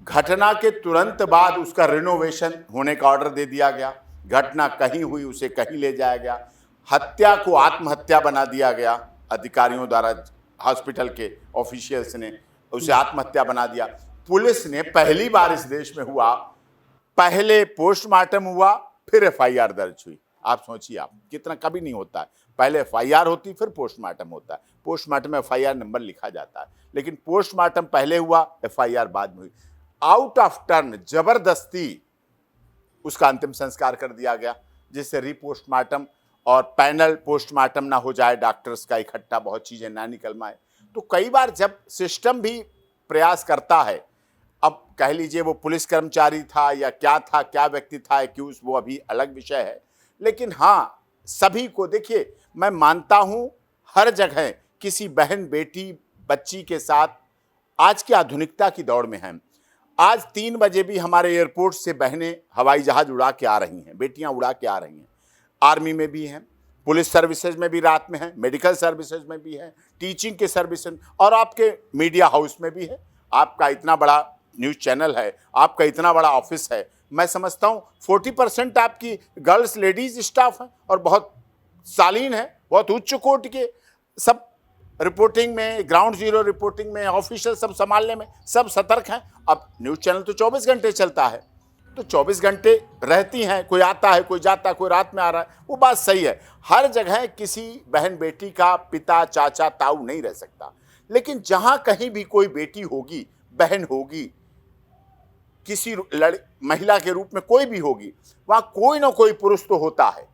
घटना के तुरंत बाद उसका रिनोवेशन होने का ऑर्डर दे दिया गया। घटना कहीं हुई, उसे कहीं ले जाया गया। हत्या को आत्महत्या बना दिया गया अधिकारियों द्वारा, हॉस्पिटल के ऑफिशियल्स ने उसे आत्महत्या बना दिया। पुलिस ने पहली बार इस देश में हुआ, पहले पोस्टमार्टम हुआ, फिर FIR दर्ज हुई। आप सोचिए, आप कितना, कभी नहीं होता है, पहले FIR होती, फिर पोस्टमार्टम होता है। पोस्टमार्टम में FIR नंबर लिखा जाता है, लेकिन पोस्टमार्टम पहले हुआ, FIR बाद में हुई। आउट ऑफ टर्न, जबरदस्ती उसका अंतिम संस्कार कर दिया गया, जिससे रीपोस्टमार्टम और पैनल पोस्टमार्टम ना हो जाए, डॉक्टर्स का इकट्ठा, बहुत चीजें ना निकल माए। तो कई बार जब सिस्टम भी प्रयास करता है, अब कह लीजिए वो पुलिस कर्मचारी था या क्या था, क्या व्यक्ति था एक्यूज, वो अभी अलग विषय है। लेकिन हाँ, सभी को देखिए, मैं मानता हूं हर जगह किसी बहन, बेटी, बच्ची के साथ आज की आधुनिकता की दौड़ में हैं। आज 3 बजे भी हमारे एयरपोर्ट से बहनें हवाई जहाज उड़ा के आ रही हैं, बेटियां उड़ा के आ रही हैं। आर्मी में भी हैं, पुलिस सर्विसेज में भी रात में हैं, मेडिकल सर्विसेज में भी हैं, टीचिंग के सर्विसेज, और आपके मीडिया हाउस में भी है। आपका इतना बड़ा न्यूज़ चैनल है, आपका इतना बड़ा ऑफिस है, मैं समझता हूँ 40% आपकी गर्ल्स, लेडीज स्टाफ हैं, और बहुत शालीन है, बहुत उच्च कोटि के, सब रिपोर्टिंग में, ग्राउंड जीरो रिपोर्टिंग में, ऑफिशियल सब संभालने में सब सतर्क हैं। अब न्यूज़ चैनल तो 24 घंटे चलता है, तो 24 घंटे रहती हैं, कोई आता है, कोई जाता है, कोई रात में आ रहा है, वो बात सही है। हर जगह किसी बहन बेटी का पिता, चाचा, ताऊ नहीं रह सकता। लेकिन जहां कहीं भी कोई बेटी होगी, बहन होगी, किसी महिला के रूप में कोई भी होगी, वहां कोई ना कोई पुरुष तो होता है।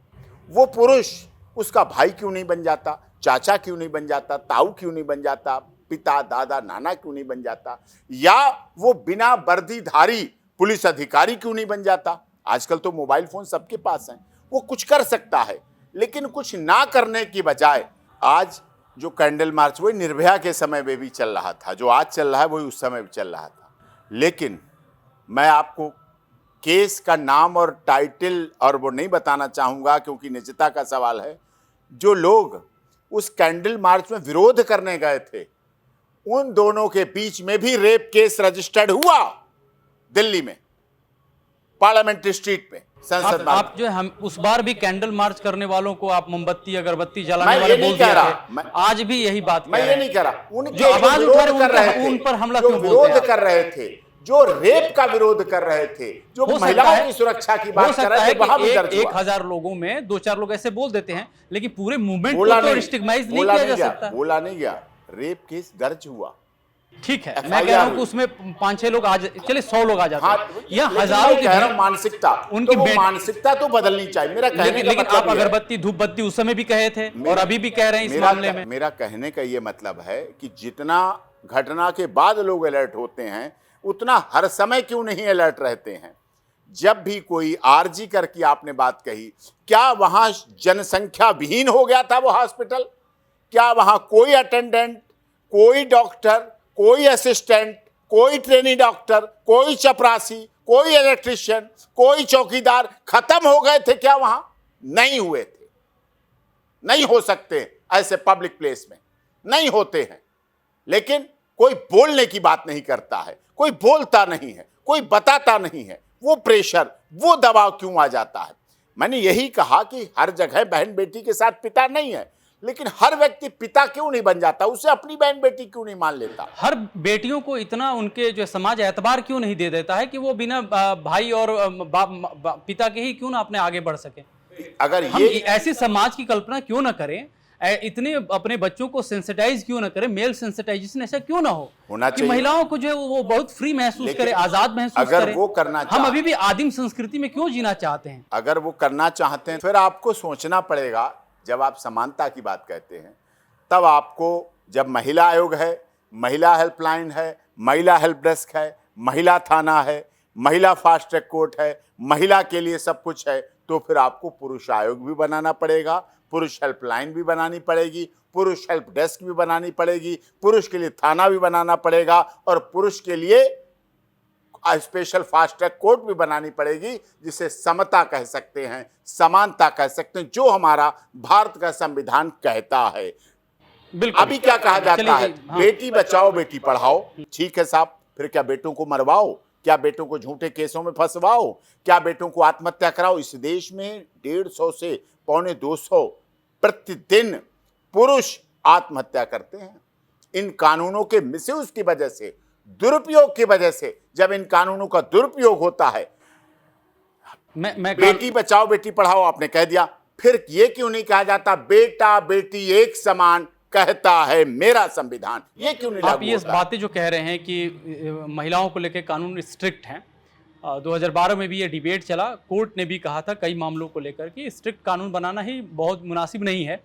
वो पुरुष उसका भाई क्यों नहीं बन जाता, चाचा क्यों नहीं बन जाता, ताऊ क्यों नहीं बन जाता, पिता, दादा, नाना क्यों नहीं बन जाता, या वो बिना वर्दीधारी पुलिस अधिकारी क्यों नहीं बन जाता? आजकल तो मोबाइल फोन सबके पास हैं, वो कुछ कर सकता है। लेकिन कुछ ना करने की बजाय आज जो कैंडल मार्च, वही निर्भया के समय में भी चल रहा था, जो आज चल रहा है वही उस समय भी चल रहा था। लेकिन मैं आपको केस का नाम और टाइटल और वो नहीं बताना चाहूँगा, क्योंकि निजता का सवाल है। जो लोग उस कैंडल मार्च में विरोध करने गए थे, उन दोनों के बीच में भी रेप केस रजिस्टर्ड हुआ दिल्ली में, पार्लियामेंट्री स्ट्रीट में, संसद मार्ग। आप जो है, हम उस बार भी कैंडल मार्च करने वालों को आप मोमबत्ती अगरबत्ती जलाने मैं वाले ये नहीं बोल कह दिए रहा, थे। आज भी यही बात मैं कह ये रहे नहीं हैं। कह रहा, उनके जो आवाज जो उठा रहे विरोध कर रहे थे, उन पर हमला जो क्यों बोलते हैं विरोध आप? कर रहे थे, जो रेप का विरोध कर रहे थे, जो हो सकता महिलाओं है- की सुरक्षा की हो बात कर सकता रहे है थे, वहां भी कि दर्ज हुआ। 1000 लोगों में 2-4 लोग ऐसे बोल देते हैं, लेकिन पूरे मूवमेंट बोला को तो नहीं, स्टिग्माइज नहीं बोला किया नहीं जा गया, सकता। बोला नहीं गया, रेप केस दर्ज हुआ। ठीक है, मैं कह रहा हूं कि उसमें 5-6 लोग आ चले, 100 लोग आ जाते हाँ, हैं या लेकिन हजारों मैं की कह रहा भीड़- हूं मानसिकता, उनकी तो वो बेट- मानसिकता तो बदलनी चाहिए। मेरा कहने लेकिन का लेकिन मतलब आप ये है। अगरबत्ती धूप बत्ती उस समय भी कहे थे और अभी भी कह रहे हैं इस मामले में। मेरा कहने का ये मतलब है कि जितना घटना के बाद लोग अलर्ट होते हैं, उतना हर समय क्यों नहीं अलर्ट रहते हैं। जब भी कोई आरजी कर की आपने बात कही, क्या वहां जनसंख्या विहीन हो गया था वो हॉस्पिटल? क्या वहां कोई अटेंडेंट, कोई डॉक्टर, कोई असिस्टेंट, कोई ट्रेनी डॉक्टर, कोई चपरासी, कोई इलेक्ट्रिशियन, कोई चौकीदार खत्म हो गए थे क्या? वहां नहीं हुए थे। नहीं हो सकते ऐसे पब्लिक प्लेस में, नहीं होते हैं। लेकिन कोई बोलने की बात नहीं करता है, कोई बोलता नहीं है, कोई बताता नहीं है। वो प्रेशर, वो दबाव क्यों आ जाता है? मैंने यही कहा कि हर जगह बहन बेटी के साथ पिता नहीं है, लेकिन हर व्यक्ति पिता क्यों नहीं बन जाता? उसे अपनी बहन बेटी क्यों नहीं मान लेता? हर बेटियों को इतना उनके जो समाज एतबार क्यों नहीं दे देता है कि वो बिना भाई और पिता के ही क्यों ना अपने आगे बढ़ सके? अगर हम ये ऐसे समाज की कल्पना क्यों ना करें, इतने अपने बच्चों को सेंसिटाइज क्यों ना करें, मेल सेंसिटाइजेशन ऐसा क्यों ना हो होना कि चाहिए। महिलाओं को जो है वो बहुत फ्री महसूस लेकिन करे, आजाद महसूस अगर करे। वो करना हम चाह- अभी भी आदिम संस्कृति में क्यों जीना चाहते हैं? अगर वो करना चाहते हैं, फिर आपको सोचना पड़ेगा। जब आप समानता की बात कहते हैं, तब आपको, जब महिला आयोग है, महिला हेल्पलाइन है, महिला हेल्प डेस्क है, महिला थाना है, महिला फास्ट ट्रैक कोर्ट है, महिला के लिए सब कुछ है, तो फिर आपको पुरुष आयोग भी बनाना पड़ेगा, पुरुष हेल्पलाइन भी बनानी पड़ेगी, पुरुष हेल्प डेस्क भी बनानी पड़ेगी, पुरुष के लिए थाना भी बनाना पड़ेगा, और पुरुष के लिए स्पेशल फास्ट ट्रैक कोर्ट भी बनानी पड़ेगी, जिसे समता कह सकते हैं, समानता कह सकते हैं, जो हमारा भारत का संविधान कहता है। बिल्कुल। अभी क्या कहा जाता चलिए है? जी, हाँ। बेटी बचाओ बेटी पढ़ाओ। ठीक है साहब, फिर क्या बेटों को मरवाओ? क्या बेटों को झूठे केसों में फंसवाओ? क्या बेटों को आत्महत्या कराओ? इस देश में 150 से 250 प्रतिदिन पुरुष आत्महत्या करते हैं। इन कानूनों के मिसयूज की वजह से, दुरुपयोग की वजह से, जब इन कानूनों का दुरुपयोग होता है, बेटी बचाओ बेटी पढ़ाओ आपने कह दिया, फिर ये क्यों नहीं कहा जाता बेटा बेटी एक समान कहता है मेरा संविधान? ये क्यों नहीं आप लागू ये होता? बातें जो कह रहे हैं कि महिलाओं को लेकर कानून स्ट्रिक्ट हैं, 2012 में भी ये डिबेट चला, कोर्ट ने भी कहा था कई मामलों को लेकर कि स्ट्रिक्ट कानून बनाना ही बहुत मुनासिब नहीं है।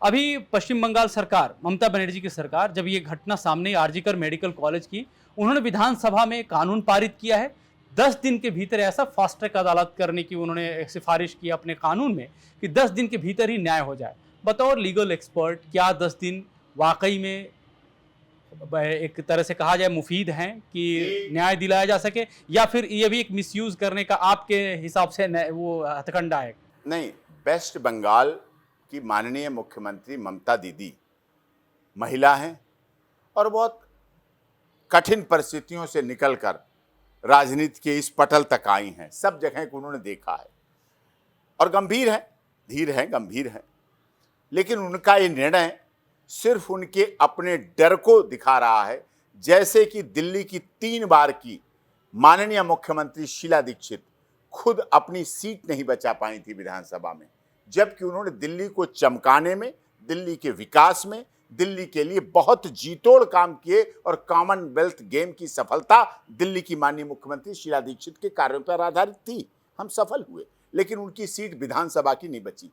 अभी पश्चिम बंगाल सरकार, ममता बनर्जी की सरकार, जब ये घटना सामने आई आरजीकर मेडिकल कॉलेज की, उन्होंने विधानसभा में कानून पारित किया है। 10 दिन के भीतर ऐसा फास्ट ट्रैक अदालत करने की उन्होंने सिफारिश की अपने कानून में कि 10 दिन के भीतर ही न्याय हो जाए। बतौर लीगल एक्सपर्ट, क्या 10 दिन वाकई में एक तरह से कहा जाए मुफीद हैं कि न्याय दिलाया जा सके, या फिर ये भी एक मिसयूज करने का आपके हिसाब से वो हथकंडा है? नहीं, वेस्ट बंगाल की माननीय मुख्यमंत्री ममता दीदी महिला हैं और बहुत कठिन परिस्थितियों से निकलकर राजनीति के इस पटल तक आई हैं। सब जगह को उन्होंने देखा है और गंभीर है, धीर है, गंभीर है। लेकिन उनका ये निर्णय सिर्फ उनके अपने डर को दिखा रहा है। जैसे कि दिल्ली की 3 बार की माननीय मुख्यमंत्री शीला दीक्षित खुद अपनी सीट नहीं बचा पाई थी विधानसभा में, जबकि उन्होंने दिल्ली को चमकाने में, दिल्ली के विकास में, दिल्ली के लिए बहुत जीतोड़ काम किए और कॉमनवेल्थ गेम की सफलता दिल्ली की माननीय मुख्यमंत्री शीला दीक्षित के कार्यों पर आधारित थी। हम सफल हुए, लेकिन उनकी सीट विधानसभा की नहीं बची।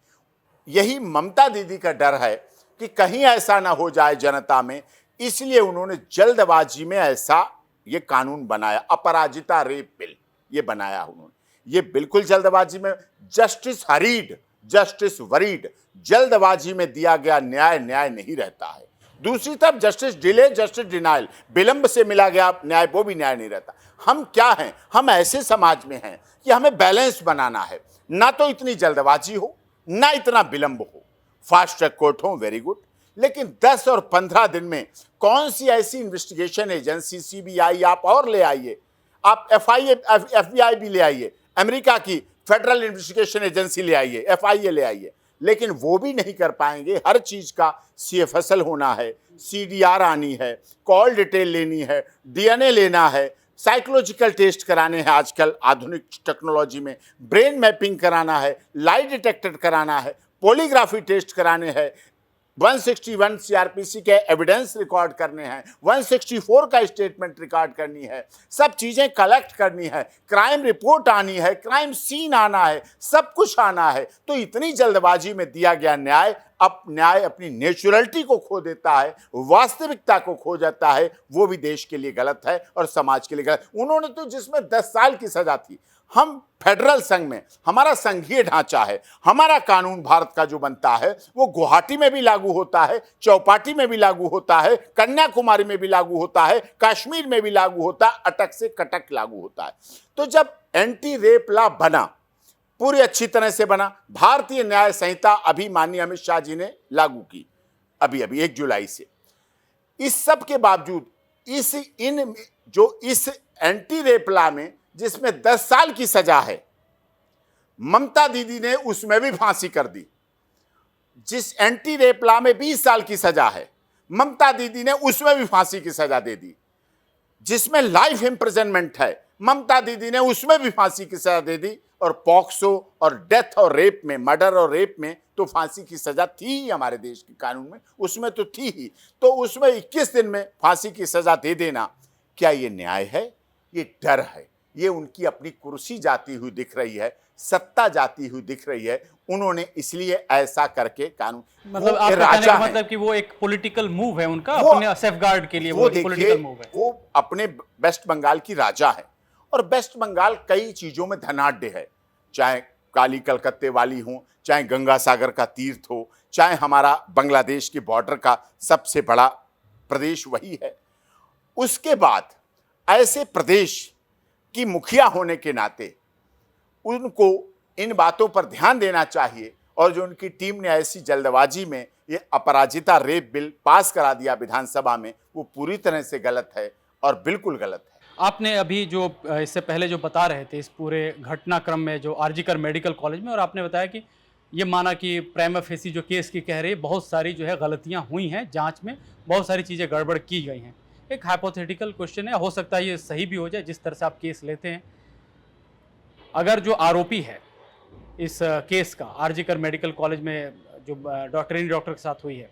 यही ममता दीदी का डर है कि कहीं ऐसा ना हो जाए जनता में, इसलिए उन्होंने जल्दबाजी में ऐसा ये कानून बनाया, अपराजिता रेप बिल ये बनाया उन्होंने। ये बिल्कुल जल्दबाजी में, जस्टिस हरीड, जस्टिस वरीड, जल्दबाजी में दिया गया न्याय न्याय नहीं रहता है। दूसरी तरफ जस्टिस डिले, जस्टिस डिनाइल, विलंब से मिला गया न्याय, वो भी न्याय नहीं रहता। हम क्या हैं? हम ऐसे समाज में हैं कि हमें बैलेंस बनाना है, ना तो इतनी जल्दबाजी हो, ना इतना विलंब हो। फास्ट ट्रैक कोर्ट हो, वेरी गुड, लेकिन 10 और 15 दिन में कौन सी ऐसी इन्वेस्टिगेशन एजेंसी, सीबीआई आप और ले आइए, आप एफबीआई भी ले आइए, अमेरिका की फेडरल इन्वेस्टिगेशन एजेंसी ले आइए, एफआईए ले आइए, लेकिन वो भी नहीं कर पाएंगे। हर चीज का सीएफएसएल होना है, सीडीआर आनी है, कॉल डिटेल लेनी है, डीएनए लेना है, साइकोलॉजिकल टेस्ट कराने हैं, आजकल आधुनिक टेक्नोलॉजी में ब्रेन मैपिंग कराना है, लाई डिटेक्टर कराना है, पॉलीग्राफी टेस्ट कराने हैं, 161 सीआरपीसी के एविडेंस रिकॉर्ड करने हैं, 164 का स्टेटमेंट रिकॉर्ड करनी है, सब चीजें कलेक्ट करनी है, क्राइम रिपोर्ट आनी है, क्राइम सीन आना है, सब कुछ आना है। तो इतनी जल्दबाजी में दिया गया न्याय, अब न्याय अपनी नेचुरलिटी को खो देता है, वास्तविकता को खो जाता है, वो भी देश के लिए गलत है और समाज के लिए गलत। उन्होंने तो जिसमें 10 साल की सजा थी, हम फेडरल संघ में, हमारा संघीय ढांचा है, हमारा कानून भारत का जो बनता है वो गुवाहाटी में भी लागू होता है, चौपाटी में भी लागू होता है, कन्याकुमारी में भी लागू होता है, कश्मीर में भी लागू होता है, अटक से कटक लागू होता है। तो जब एंटी रेप लॉ बना, पूरी अच्छी तरह से बना, भारतीय न्याय संहिता अभी माननीय अमित शाह जी ने लागू की, अभी 1 जुलाई से। इस सब के बावजूद इस एंटी रेप लॉ में जिसमें 10 साल की सजा है, ममता दीदी ने उसमें भी फांसी कर दी। जिस एंटी रेप लॉ में 20 साल की सजा है, ममता दीदी ने उसमें भी फांसी की सजा दे दी। जिसमें लाइफ इम्प्रिजनमेंट है, ममता दीदी ने उसमें भी फांसी की सजा दे दी। और पॉक्सो और डेथ और रेप में, मर्डर और रेप में तो फांसी की सजा थी ही हमारे देश के कानून में, उसमें तो थी ही। तो उसमें 21 दिन में फांसी की सजा दे देना, क्या ये न्याय है? ये डर है, ये उनकी अपनी कुर्सी जाती हुई दिख रही है, सत्ता जाती हुई दिख रही है। उन्होंने इसलिए ऐसा करके कानून, मतलब आप कहने का मतलब कि वो एक पॉलिटिकल मूव है उनका, अपने सेफगार्ड के लिए वो पॉलिटिकल मूव है। वो अपने वेस्ट बंगाल की राजा है, और वेस्ट बंगाल कई चीजों में धनाढ्य है, चाहे काली कलकत्ते वाली हो, चाहे गंगा सागर का तीर्थ हो, चाहे हमारा बांग्लादेश के बॉर्डर का सबसे बड़ा प्रदेश वही है। उसके बाद ऐसे प्रदेश की मुखिया होने के नाते उनको इन बातों पर ध्यान देना चाहिए। और जो उनकी टीम ने ऐसी जल्दबाजी में ये अपराजिता रेप बिल पास करा दिया विधानसभा में, वो पूरी तरह से गलत है और बिल्कुल गलत है। आपने अभी जो इससे पहले जो बता रहे थे इस पूरे घटनाक्रम में जो आरजीकर मेडिकल कॉलेज में, और आपने बताया कि ये माना कि प्राइमा फेसी जो केस की कह रही है, बहुत सारी जो है गलतियां हुई हैं, जांच में बहुत सारी चीज़ें गड़बड़ की गई हैं। एक हाइपोथेटिकल क्वेश्चन है, हो सकता है ये सही भी हो जाए जिस तरह से आप केस लेते हैं। अगर जो आरोपी है इस केस का, आरजीकर मेडिकल कॉलेज में जो डॉक्टर के साथ हुई है,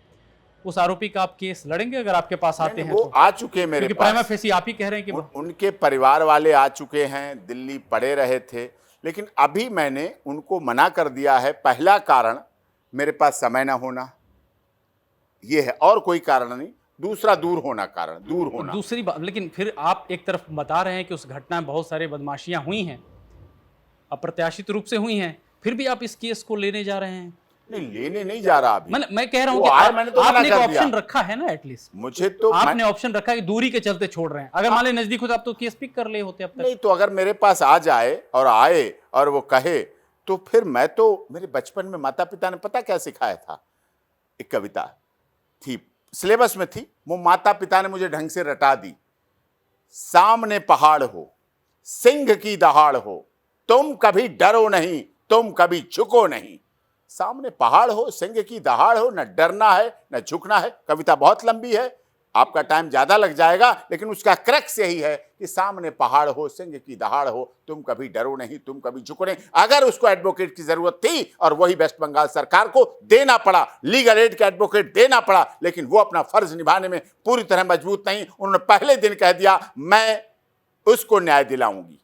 उस आरोपी का आप केस लड़ेंगे अगर आपके पास आते हैं? वो तो आ चुके हैं मेरे पास, प्राइमा फेसी आप ही कह रहे हैं कि उनके परिवार वाले आ चुके हैं, दिल्ली पड़े रहे थे, लेकिन अभी मैंने उनको मना कर दिया है। पहला कारण मेरे पास समय ना होना, ये है, और कोई कारण नहीं। दूसरा दूर होना, कारण दूर होना। दूसरी बात, लेकिन फिर आप एक तरफ बता रहे हैं कि उस घटना में बहुत सारी बदमाशियां हुई हैं, अप्रत्याशित रूप से हुई हैं, फिर भी आप इस केस को लेने जा रहे हैं। नहीं, लेने नहीं जा रहा अभी। मैं कह रहा हूं कि आपने एक ऑप्शन रखा है ना, एटलीस्ट मुझे तो आपने ऑप्शन रखा कि दूरी के चलते छोड़ रहे हैं। अगर मान ले नजदीक होता आप तो केस पिक कर ले होते अब तक। नहीं, तो अगर मेरे पास आ जाए और आए और वो कहे, तो फिर मैं तो, मेरे बचपन में माता पिता ने पता क्या सिखाया था, एक कविता थी, सिलेबस में थी, वो माता पिता ने मुझे ढंग से रटा दी। सामने पहाड़ हो, सिंह की दहाड़ हो, तुम कभी डरो नहीं, तुम कभी झुको नहीं। सामने पहाड़ हो, सिंह की दहाड़ हो, न डरना है न झुकना है। कविता बहुत लंबी है, आपका टाइम ज्यादा लग जाएगा, लेकिन उसका क्रक्स यही है कि सामने पहाड़ हो, सिंह की दहाड़ हो, तुम कभी डरो नहीं, तुम कभी झुको नहीं। अगर उसको एडवोकेट की जरूरत थी और वही वेस्ट बंगाल सरकार को देना पड़ा, लीगल एड का एडवोकेट देना पड़ा, लेकिन वो अपना फर्ज निभाने में पूरी तरह मजबूत नहीं। उन्होंने पहले दिन कह दिया मैं उसको न्याय दिलाऊंगी।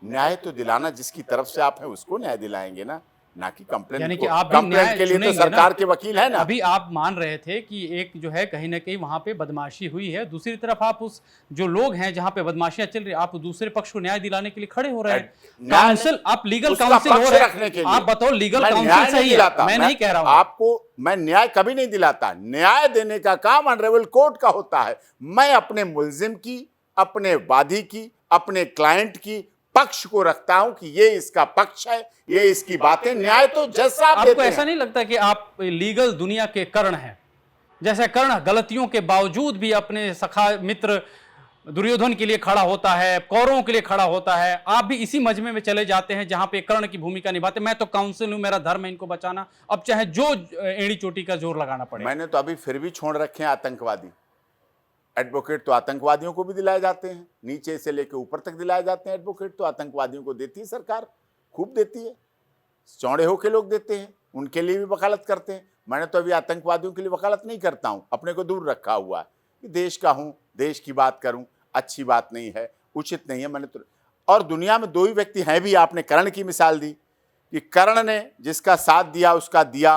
न्याय तो दिलाना जिसकी तरफ से आप हैं उसको न्याय दिलाएंगे ना, ना कि कंप्लेंट। यानी कि आप भी न्याय के लिए तो सरकार के वकील है ना। अभी आप मान रहे थे कि एक जो है कहीं ना कहीं वहां पे बदमाशी हुई है, दूसरी तरफ आप उस जो लोग हैं जहां पे बदमाशियां चल रही, आप दूसरे पक्ष को न्याय दिलाने के लिए खड़े हो रहे हैं। काउंसिल, आप लीगल काउंसिल हो रहे हैं, आप बताओ लीगल काउंसिल सही है? मैं नहीं कह रहा हूं आपको, मैं न्याय कभी नहीं दिलाता। न्याय देने का काम ऑनरेबल कोर्ट का होता है। मैं अपने मुल्जिम की, अपने वादी की, अपने क्लाइंट की पक्ष को रखता हूं कि ये इसका पक्ष है, ये इसकी बातें, न्याय तो जज साहब आपको देते ऐसा हैं। नहीं लगता कि आप लीगल दुनिया के कर्ण हैं? जैसे कर्ण गलतियों के बावजूद भी अपने सखा मित्र दुर्योधन के लिए खड़ा होता है, कौरवों के लिए खड़ा होता है, आप भी इसी मजमे में चले जाते हैं जहां पे कर्ण की भूमिका निभाते। मैं तो काउंसिल हूं, मेरा धर्म है इनको बचाना, अब चाहे जो एड़ी चोटी का जोर लगाना पड़े। मैंने तो अभी फिर भी छोड़ रखे हैं आतंकवादी। एडवोकेट तो आतंकवादियों को भी दिलाए जाते हैं, नीचे से लेकर ऊपर तक दिलाए जाते हैं। एडवोकेट तो आतंकवादियों को देती है सरकार, खूब देती है, चौड़े होके लोग देते हैं, उनके लिए भी वकालत करते हैं। मैंने तो अभी आतंकवादियों के लिए वकालत नहीं करता हूं, अपने को दूर रखा हुआ है कि देश का हूं, देश की बात करूं, अच्छी बात नहीं है, उचित नहीं है। मैंने तो, और दुनिया में दो ही व्यक्ति हैं भी, आपने कर्ण की मिसाल दी कि कर्ण ने जिसका साथ दिया उसका दिया,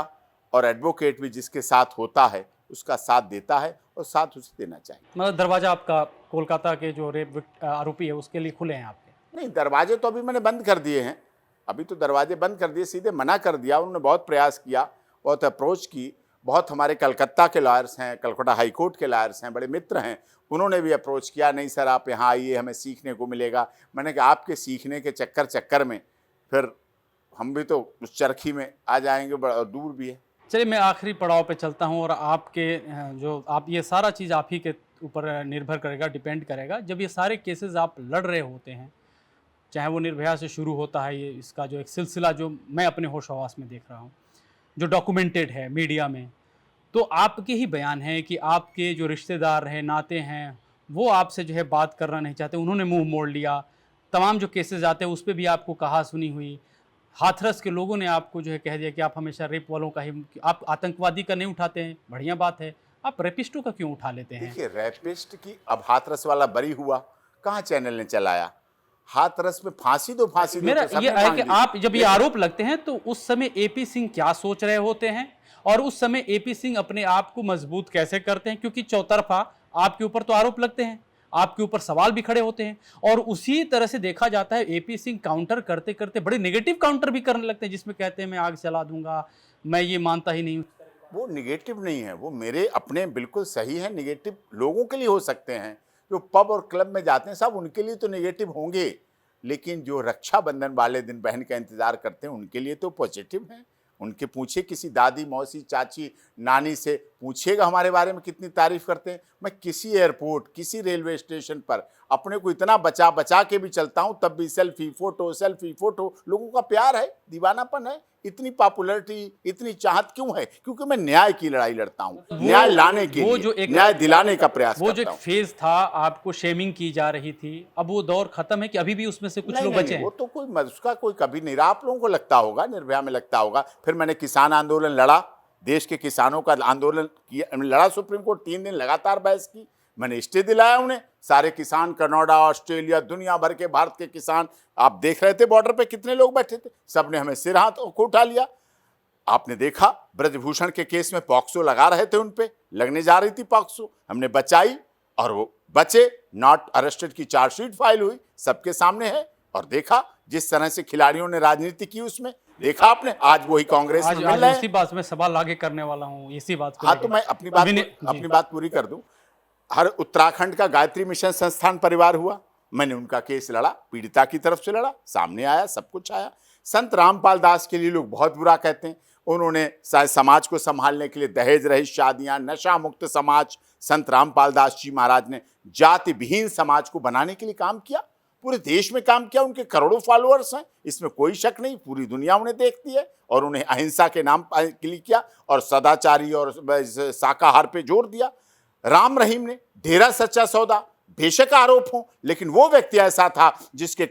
और एडवोकेट भी जिसके साथ होता है उसका साथ देता है, और साथ उसे देना चाहिए। मतलब दरवाजा आपका कोलकाता के जो रेप आरोपी है उसके लिए खुले हैं आपके? नहीं, दरवाजे तो अभी मैंने बंद कर दिए हैं, अभी तो दरवाजे बंद कर दिए, सीधे मना कर दिया। उन्होंने बहुत प्रयास किया, बहुत अप्रोच की, बहुत हमारे कलकत्ता के लॉयर्स हैं, कलकत्ता हाई कोर्ट के लॉयर्स हैं, बड़े मित्र हैं, उन्होंने भी अप्रोच किया, नहीं सर आप यहाँ आइए, हमें सीखने को मिलेगा। मैंने कहा आपके सीखने के चक्कर में फिर हम भी तो उस चरखी में आ जाएंगे, बड़ा दूर भी है। चलिए मैं आखिरी पड़ाव पे चलता हूँ, और आपके जो आप ये सारा चीज़ आप ही के ऊपर निर्भर करेगा, डिपेंड करेगा। जब ये सारे केसेस आप लड़ रहे होते हैं, चाहे वो निर्भया से शुरू होता है, ये इसका जो एक सिलसिला जो मैं अपने होश हवास में देख रहा हूँ, जो डॉक्यूमेंटेड है मीडिया में, तो आपके ही बयान है कि आपके जो रिश्तेदार हैं, नाते हैं, वो आपसे जो है बात करना नहीं चाहते, उन्होंने मुंह मोड़ लिया। तमाम जो केसेस आते हैं उस पर भी आपको कहा सुनी हुई, हाथरस के लोगों ने आपको जो है कह दिया कि आप हमेशा रेप वालों का ही, आप आतंकवादी का नहीं उठाते हैं, बढ़िया बात है, आप रेपिस्टों का क्यों उठा लेते हैं? देखिए, रैपिस्ट की अब हाथरस वाला बरी हुआ, कहाँ चैनल ने चलाया? हाथरस में फांसी दो, फांसी दो, मेरा तो सबने ये है मांग कि ली। आप जब ये आरोप लगते हैं तो उस समय एपी सिंह क्या सोच रहे होते हैं, और उस समय एपी सिंह अपने आप को मजबूत कैसे करते हैं? क्योंकि चौतरफा आपके ऊपर तो आरोप लगते हैं, आपके ऊपर सवाल भी खड़े होते हैं, और उसी तरह से देखा जाता है एपी सिंह काउंटर करते करते बड़े नेगेटिव काउंटर भी करने लगते हैं, जिसमें कहते हैं मैं आग जला दूंगा, मैं ये मानता ही नहीं हूं। वो निगेटिव नहीं है, वो मेरे अपने बिल्कुल सही है। निगेटिव लोगों के लिए हो सकते हैं, जो पब और क्लब में जाते हैं साहब, उनके लिए तो निगेटिव होंगे, लेकिन जो रक्षाबंधन वाले दिन बहन का इंतजार करते हैं उनके लिए तो पॉजिटिव हैं। उनके पूछिए, किसी दादी, मौसी, चाची, नानी से पूछिएगा हमारे बारे में कितनी तारीफ करते हैं। मैं किसी एयरपोर्ट, किसी रेलवे स्टेशन पर अपने को इतना बचा बचा के भी चलता हूं, तब भी सेल्फी फोटो। लोगों का प्यार है, दीवानापन है, इतनी पॉपुलैरिटी, इतनी चाहत क्यों है? क्योंकि मैं न्याय की लड़ाई लड़ता हूं, न्याय लाने के लिए, न्याय दिलाने का प्रयास वो जो एक करता हूं। फेज था, आपको शेमिंग की जा रही थी, अब वो दौर खत्म है कि अभी भी उसमें से कुछ लोग बचे हैं? वो तो कोई उसका कोई कभी नहीं रहा। आप लोगों को लगता होगा, निर्भया में लगता होगा। फिर मैंने किसान आंदोलन लड़ा, देश के किसानों का आंदोलन किया, लड़ा, सुप्रीम कोर्ट 3 दिन लगातार बहस की, मैंने स्टे दिलाया उन्हें। सारे किसान, कनाडा, ऑस्ट्रेलिया, दुनिया भर के भारत के किसान, आप देख रहे थे बॉर्डर पे कितने लोग बैठे थे, सबने हमें सिर हाथ को उठा लिया। आपने देखा ब्रजभूषण के केस में पॉक्सो लगा रहे थे, उन पे लगने जा रही थी पॉक्सो, हमने बचाई और वो बचे, नॉट अरेस्टेड की चार्जशीट फाइल हुई, सबके सामने है। और देखा जिस तरह से खिलाड़ियों ने राजनीति की, उसमें देखा आपने, आज वही कांग्रेस में मिल रहे हैं। इसी बात में सवाल आगे करने वाला हूं, इसी बात को। हाँ, तो मैं अपनी बात पूरी कर दूं। हर उत्तराखंड का गायत्री मिशन संस्थान परिवार हुआ, मैंने उनका केस लड़ा, पीड़िता की तरफ से लड़ा, सामने आया, सब कुछ आया। संत रामपाल दास के लिए लोग बहुत बुरा कहते हैं, उन्होंने शायद समाज को संभालने के लिए दहेज रहित शादियां, नशा मुक्त समाज, संत रामपाल दास जी महाराज ने जाति विहीन समाज को बनाने के लिए काम किया, पूरे देश में काम किया। उनके करोड़ों फॉलोअर्स हैं, इसमें कोई शक नहीं, पूरी दुनिया उन्हें देखती है, और उन्हें अहिंसा के नाम के लिए किया, और सदाचारी और शाकाहार पे जोर दिया। राम रहीम ने डेरा सच्चा सौदा, बेशक आरोप हो, लेकिन वो व्यक्ति ऐसा था जिसके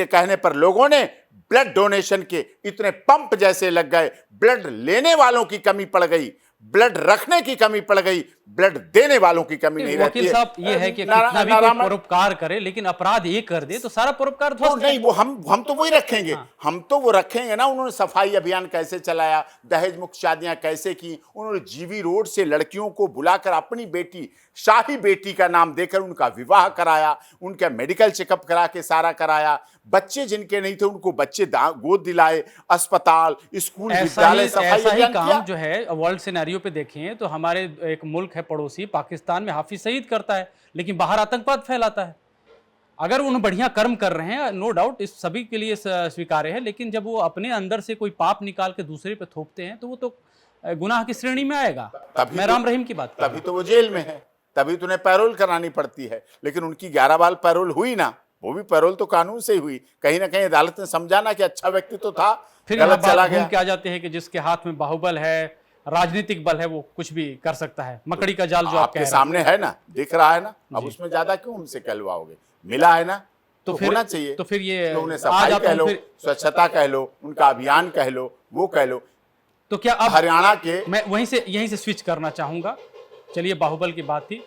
कहने पर लोगों ने ब्लड डोनेशन के इतने पंप जैसे लग गए, ब्लड लेने वालों की कमी पड़ गई, ब्लड रखने की कमी पड़ गई, ब्लड देने वालों की कमी नहीं रहती है। वकील साहब, ये है कि कितना भी कोई परोपकार करे, लेकिन अपराध एक कर दे तो सारा परोपकार ध्वस्त नहीं, वो हम तो वही रखेंगे। हाँ। हम तो वो रखेंगे ना। उन्होंने सफाई अभियान कैसे चलाया, दहेज मुक्त शादियां कैसे की, उन्होंने जीवी रोड से लड़कियों को बुलाकर अपनी बेटी, शाही बेटी का नाम देकर उनका विवाह कराया, उनका मेडिकल चेकअप करा के सारा कराया, बच्चे जिनके नहीं थे उनको बच्चे गोद दिलाए, अस्पताल, स्कूल, विद्यालय, सफाई अभियान काम जो है वर्ल्ड सिनेरियो पे देखें तो हमारे एक मुल्क है पड़ोसी पाकिस्तान में, हाफिज सईद करता है, लेकिन बाहर आतंकवाद फैलाता है। अगर उन बढ़िया कर्म कर रहे हैं, नो डाउट, इस सभी के लिए स्वीकार्य है, लेकिन जब वो अपने अंदर से कोई पाप निकाल के दूसरे पे थोपते हैं तो वो तो गुनाह की श्रेणी में आएगा। मैं राम रहीम की बात कर रहा हूं। तभी तो वो जेल में है, तभी तो उन्हें पैरोल करानी पड़ती है। लेकिन उनकी 11 बार पैरोल हुई ना, वो भी पैरोल तो कानून से ही हुई। कहीं ना कहीं अदालत ने समझा ना कि अच्छा व्यक्ति तो था, फिर गलत चला घूम गया। के आ जाते हैं कि जिसके हाथ में बाहुबल है, राजनीतिक बल है, वो कुछ भी कर सकता है। मकड़ी का जाल जो आप आपके कह रहे हैं, सामने है ना, दिख रहा है ना, अब उसमें ज्यादा क्यों हमसे कहलवाओगे? मिला है ना, तो फिर होना चाहिए। तो फिर ये तो उन्हें आज सफाई आता कह हूं लो, फिर, स्वच्छता कह लो, उनका अभियान कह लो, वो कह लो। तो क्या अब हरियाणा के मैं यहीं से स्विच करना चाहूंगा। चलिए, बाहुबल की बात थी,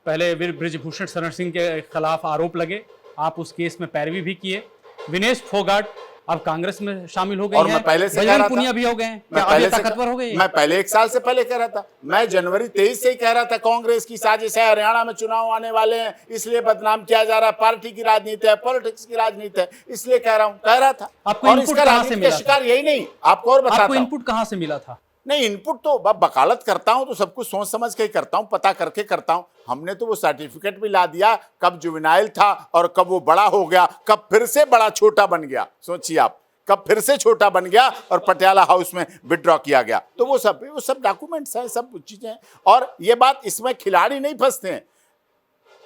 पहले ब्रिजभूषण शरण सिंह के खिलाफ आरोप लगे, आप उस केस में पैरवी भी किए। विनेश फोगाट अब कांग्रेस में शामिल हो गए और हैं, मैं पहले से कह बजरंग रहा पुनिया था, भी हो गए हैं, मैं क्या पहले आगे से ताकतवर हो गए? मैं पहले 1 साल से पहले कह रहा था, मैं जनवरी 23 से ही कह रहा था कांग्रेस की साजिश है, हरियाणा में चुनाव आने वाले हैं इसलिए बदनाम किया जा रहा है, पार्टी की राजनीति है, पॉलिटिक्स की राजनीति है, इसलिए कह रहा था। आपको और इनपुट इसका कहां से राजनीति मिला का था? शिकार यही नहीं, आपको और बताता आपको हूं। इनपुट कहां से मिला था? नहीं, इनपुट तो वकालत करता हूं तो सब कुछ सोच समझ के ही करता हूं, पता करके करता हूं। हमने तो वो सर्टिफिकेट भी ला दिया, कब जुवेनाइल था और कब वो बड़ा हो गया, कब फिर से बड़ा छोटा बन गया, सोचिए आप, कब फिर से छोटा बन गया और पटियाला हाउस में विड्रॉ किया गया। तो वो सब डॉक्यूमेंट्स हैं, सब चीजें हैं। और ये बात, इसमें खिलाड़ी नहीं फंसते हैं।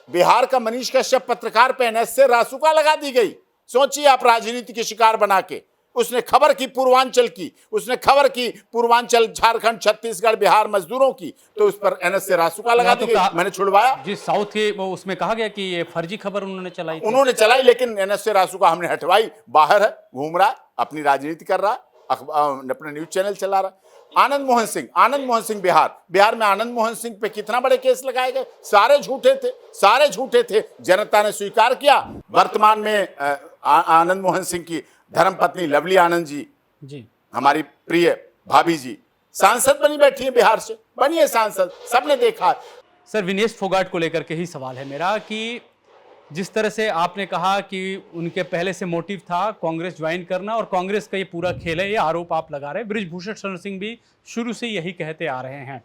बिहार का मनीष कश्यप पत्रकार पे एनएसए रासुका लगा दी गई। सोचिए आप, राजनीति के शिकार बना के उसने खबर की पूर्वांचल की, उसने खबर की पूर्वांचल, झारखंड, छत्तीसगढ़, बिहार मजदूरों की, तो उस पर एनएसए रासुका लगा दी गई। मैंने छुड़वाया जी, साउथ के वो उसमें कहा गया कि ये फर्जी खबर उन्होंने चलाई थी। उन्होंने चलाई, लेकिन एनएसए रासुका हमने हटवाई। बाहर है, घूम रहा है, अपनी राजनीति कर रहा है, अपना न्यूज चैनल चला रहा है। आनंद मोहन सिंह बिहार में आनंद मोहन सिंह पे कितना बड़े केस लगाए गए, सारे झूठे थे। जनता ने स्वीकार किया। वर्तमान में आनंद मोहन सिंह की धर्मपत्नी लवली आनंद जी, हमारी प्रिय भाभी जी, सांसद बनी बैठी है, बिहार से बनी है सांसद, सबने देखा। सर, विनेश फोगाट को लेकर के ही सवाल है मेरा कि जिस तरह से आपने कहा कि उनके पहले से मोटिव था कांग्रेस ज्वाइन करना और कांग्रेस का ये पूरा खेल है, ये आरोप आप लगा रहे हैं। ब्रिजभूषण शरण सिंह भी शुरू से यही कहते आ रहे हैं।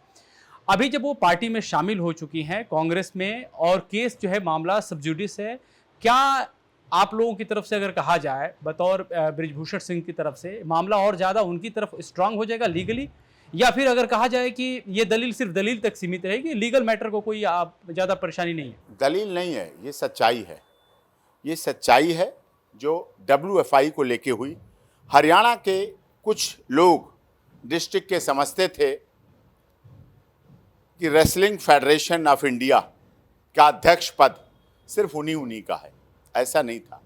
अभी जब वो पार्टी में शामिल हो चुकी हैं कांग्रेस में और केस जो है, मामला सब जुडिस है, क्या आप लोगों की तरफ से अगर कहा जाए, बतौर ब्रिजभूषण सिंह की तरफ से, मामला और ज़्यादा उनकी तरफ स्ट्रांग हो जाएगा लीगली, या फिर अगर कहा जाए कि ये दलील सिर्फ दलील तक सीमित रहेगी, लीगल मैटर को कोई ज़्यादा परेशानी नहीं है? दलील नहीं है, ये सच्चाई है। ये सच्चाई है जो WFI को लेके हुई। हरियाणा के कुछ लोग डिस्ट्रिक्ट के समझते थे कि रेसलिंग फेडरेशन ऑफ इंडिया का अध्यक्ष पद सिर्फ उन्हीं का है। ऐसा नहीं था।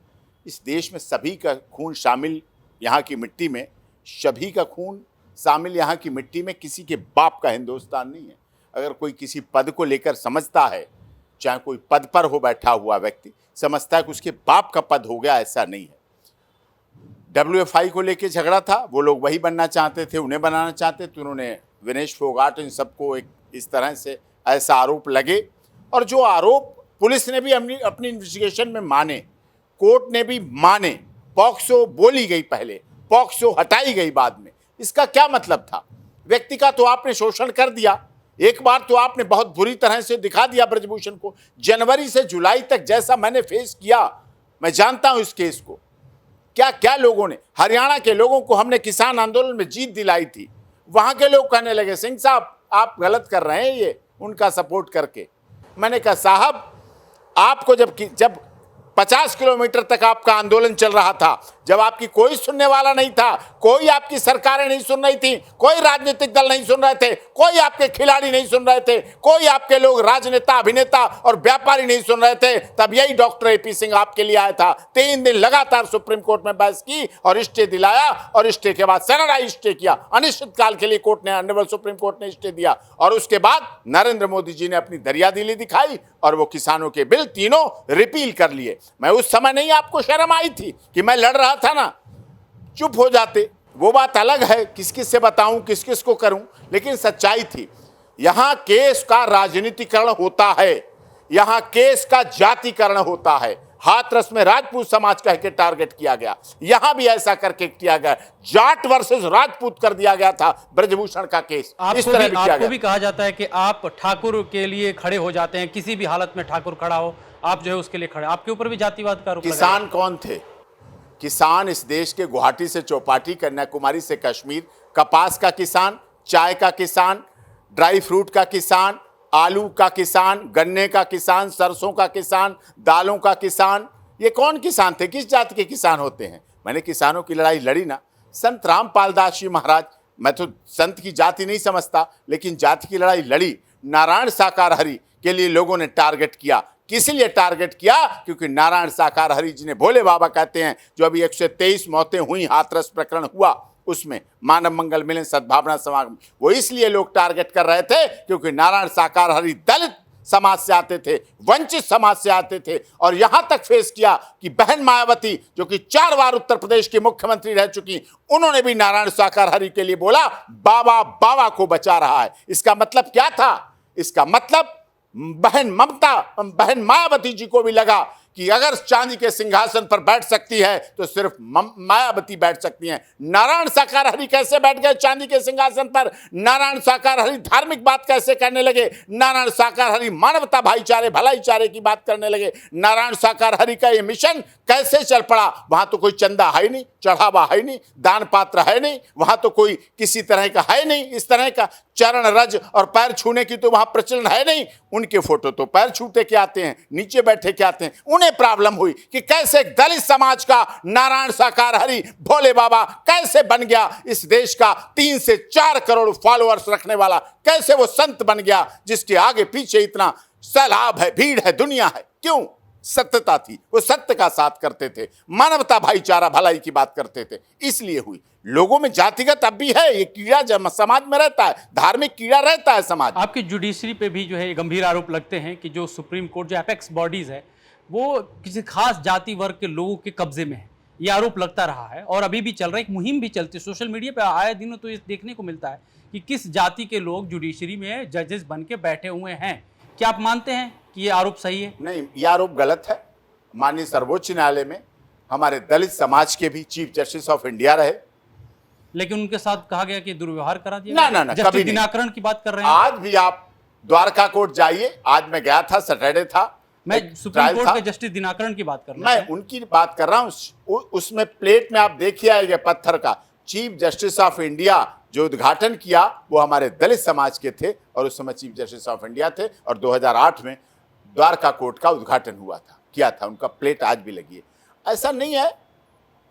इस देश में सभी का खून शामिल, यहाँ की मिट्टी में सभी का खून शामिल, यहाँ की मिट्टी में किसी के बाप का हिंदुस्तान नहीं है। अगर कोई किसी पद को लेकर समझता है, चाहे कोई पद पर हो बैठा हुआ व्यक्ति, समझता है कि उसके बाप का पद हो गया, ऐसा नहीं है। WFI को लेकर झगड़ा था, वो लोग वही बनना चाहते थे, उन्हें बनाना चाहते थे। उन्होंने विनेश फोगाट, इन सबको एक इस तरह से ऐसा आरोप लगे, और जो आरोप पुलिस ने भी अपनी इन्वेस्टिगेशन में माने, कोर्ट ने भी माने, पॉक्सो बोली गई पहले, पॉक्सो हटाई गई बाद में। इसका क्या मतलब था? व्यक्ति का तो आपने शोषण कर दिया, एक बार तो आपने बहुत बुरी तरह से दिखा दिया ब्रजभूषण को। जनवरी से जुलाई तक जैसा मैंने फेस किया, मैं जानता हूं इस केस को। क्या क्या लोगों ने, हरियाणा के लोगों को हमने किसान आंदोलन में जीत दिलाई थी, वहां के लोग कहने लगे सिंह साहब आप गलत कर रहे हैं ये उनका सपोर्ट करके। मैंने कहा साहब, आपको जब 50 किलोमीटर तक आपका आंदोलन चल रहा था, जब आपकी कोई सुनने वाला नहीं था, कोई आपकी सरकारें नहीं सुन रही थी, कोई राजनीतिक दल नहीं सुन रहे थे, कोई आपके खिलाड़ी नहीं सुन रहे थे, कोई आपके लोग राजनेता, अभिनेता और व्यापारी नहीं सुन रहे थे, तब यही डॉक्टर AP सिंह आपके लिए आया था। 3 दिन लगातार सुप्रीम कोर्ट में बहस की और स्टे दिलाया, और स्टे के बाद सनराइज स्टे किया, अनिश्चितकाल के लिए कोर्ट ने, ऑनरेबल सुप्रीम कोर्ट ने स्टे दिया, और उसके बाद नरेंद्र मोदी जी ने अपनी दरियादिली दिखाई और वो किसानों के बिल तीनों रिपील कर लिए। मैं उस समय नहीं, आपको शर्म आई थी कि मैं लड़ रहा था ना, चुप हो जाते, वो बात अलग है, किस किस से बताऊं, किस किस को करूं, लेकिन सच्चाई थी। यहां केस का राजनीतिकरण होता है, यहां केस का जातिकरण होता है। हाथरस में राजपूत समाज कह के टारगेट किया गया, यहां भी ऐसा करके किया गया, जाट वर्सेस राजपूत कर दिया गया था ब्रजभूषण का केस। इस तरह भी किया गया। भी कहा जाता है कि आप ठाकुर के लिए खड़े हो जाते हैं, किसी भी हालत में ठाकुर खड़ा हो आप जो है उसके लिए खड़े, आपके ऊपर भी जातिवाद का आरोप लगा है। किसान कौन थे? किसान इस देश के गुवाहाटी से चौपाटी, कन्याकुमारी से कश्मीर, कपास का किसान, चाय का किसान, ड्राई फ्रूट का किसान, आलू का किसान, गन्ने का किसान, सरसों का किसान, दालों का किसान, ये कौन किसान थे? किस जाति के किसान होते हैं? मैंने किसानों की लड़ाई लड़ी ना। संत रामपाल दास जी महाराज, मैं तो संत की जाति नहीं समझता, लेकिन जाति की लड़ाई लड़ी। नारायण साकार हरि के लिए लोगों ने टारगेट किया। किस लिए टारगेट किया? क्योंकि नारायण साकार हरि जिन्हें भोले बाबा कहते हैं, जो अभी 123 मौतें हुई, हाथरस प्रकरण हुआ उसमें, मानव मंगल मिलन सद्भावना समागम, वो इसलिए लोग टारगेट कर रहे थे क्योंकि नारायण साकार हरि दलित समाज से आते थे, वंचित समाज से आते थे, और यहां तक फेस किया कि बहन मायावती, जो कि 4 बार उत्तर प्रदेश की मुख्यमंत्री रह चुकी, उन्होंने भी नारायण साकार हरि के लिए बोला बाबा बाबा को बचा रहा है। इसका मतलब क्या था? इसका मतलब बहन ममता, बहन मायावती जी को भी लगा कि अगर चांदी के सिंहासन पर बैठ सकती है तो सिर्फ मायावती बैठ सकती हैं। नारायण साकार हरि कैसे बैठ गए चांदी के सिंहासन पर? नारायण साकार हरि धार्मिक बात कैसे करने लगे? नारायण साकार हरि मानवता, भाईचारे, भलाईचारे की बात करने लगे। नारायण साकार हरि का ये मिशन कैसे चल पड़ा? वहां तो कोई चंदा है नहीं, चढ़ावा है नहीं, दान पात्र है नहीं, वहां तो कोई किसी तरह का है नहीं, इस तरह का चरण रज और पैर छूने की तो वहां प्रचलन है नहीं। उनके फोटो तो पैर छूते के आते हैं, नीचे बैठे के आते हैं। उन्हें प्रॉब्लम हुई कि कैसे दलित समाज का नारायण साकार हरि भोले बाबा कैसे बन गया, इस देश का 3 से 4 करोड़ फॉलोअर्स रखने वाला कैसे वो संत बन गया, जिसके आगे पीछे इतना सैलाब है, भीड़ है, दुनिया है। क्यों? सत्यता थी, वो सत्य का साथ करते थे, मानवता, भाईचारा, भलाई की बात करते थे, इसलिए हुई। लोगों में जातिगत अब भी है, ये कीड़ा समाज में रहता है, धार्मिक कीड़ा रहता है समाज। आपकी जुडिशरी पे भी जो है गंभीर आरोप लगते हैं कि जो सुप्रीम कोर्ट, जो एपेक्स बॉडीज है, वो किसी खास जाति वर्ग के लोगों के कब्जे में है। ये आरोप लगता रहा है और अभी भी चल रहा है। एक मुहिम भी चलती है सोशल मीडिया पे, आए दिन तो ये देखने को मिलता है कि किस जाति के लोग जुडिशरी में जजेस बन के बैठे हुए हैं। क्या आप मानते हैं कि ये आरोप सही है? नहीं, ये आरोप गलत है। माननीय सर्वोच्च न्यायालय में हमारे दलित समाज के भी चीफ जस्टिस ऑफ इंडिया रहे, लेकिन उनके साथ कहा गया कि दुर्व्यवहार करा दिया। ना, कभी जस्टिस नहीं। दिनाकरण की बात कर रहे हैं। आज भी आप द्वारका कोर्ट जाइए, आज मैं गया था, सैटरडे था, मैं सुप्रीम कोर्ट के जस्टिस दिनाकरण की बात कर रहा हूं। मैं उनकी बात कर रहा हूं। उसमें प्लेट में आप देखिए आएगा पत्थर का, चीफ जस्टिस ऑफ इंडिया जो उद्घाटन किया वो हमारे दलित समाज के थे, और उस समय चीफ जस्टिस ऑफ इंडिया थे, और 2008 में द्वारका कोर्ट का उद्घाटन हुआ था, किया था। उनका प्लेट आज भी लगी है। ऐसा नहीं है,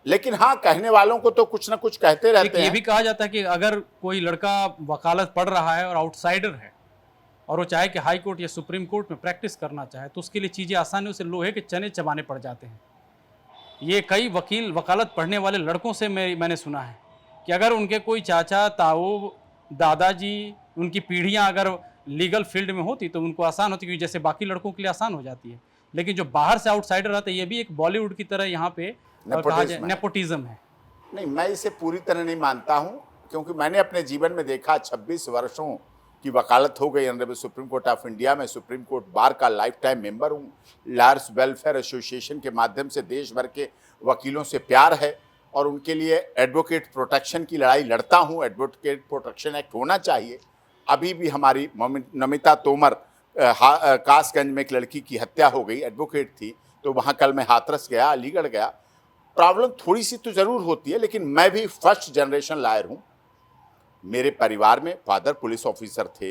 लेकिन हाँ, कहने वालों को तो कुछ ना कुछ कहते रहते हैं। ये भी कहा जाता है कि अगर कोई लड़का वकालत पढ़ रहा है और आउटसाइडर है और वो चाहे कि हाई कोर्ट या सुप्रीम कोर्ट में प्रैक्टिस करना चाहे, तो उसके लिए चीज़ें आसान है, उसे लोहे के चने चबाने पड़ जाते हैं। ये कई वकील, वकालत पढ़ने वाले लड़कों से मैंने सुना है कि अगर उनके कोई चाचा, ताऊ, दादाजी, उनकी पीढ़ियां अगर लीगल फील्ड में होती तो उनको आसान होती, क्योंकि जैसे बाकी लड़कों के लिए आसान हो जाती है। लेकिन जो बाहर से आउटसाइडर आते हैं, ये भी एक बॉलीवुड की तरह यहाँ पे नेपोटिज्म है। नहीं, मैं इसे पूरी तरह नहीं मानता हूँ, क्योंकि मैंने अपने जीवन में देखा 26 वर्षों की वकालत हो गई honourable supreme court of India में। सुप्रीम कोर्ट बार का लाइफ टाइम मेंबर हूँ। लॉयर्स वेलफेयर एसोसिएशन के माध्यम से देश भर के वकीलों से प्यार है और उनके लिए एडवोकेट प्रोटेक्शन की लड़ाई लड़ता हूँ। एडवोकेट प्रोटेक्शन एक्ट होना चाहिए। अभी भी हमारी नमिता तोमर, कासगंज में एक लड़की की हत्या हो गई, एडवोकेट थी, तो वहाँ कल मैं हाथरस गया, अलीगढ़ गया। प्रॉब्लम थोड़ी सी तो ज़रूर होती है, लेकिन मैं भी फर्स्ट जनरेशन लॉयर हूँ। मेरे परिवार में फादर पुलिस ऑफिसर थे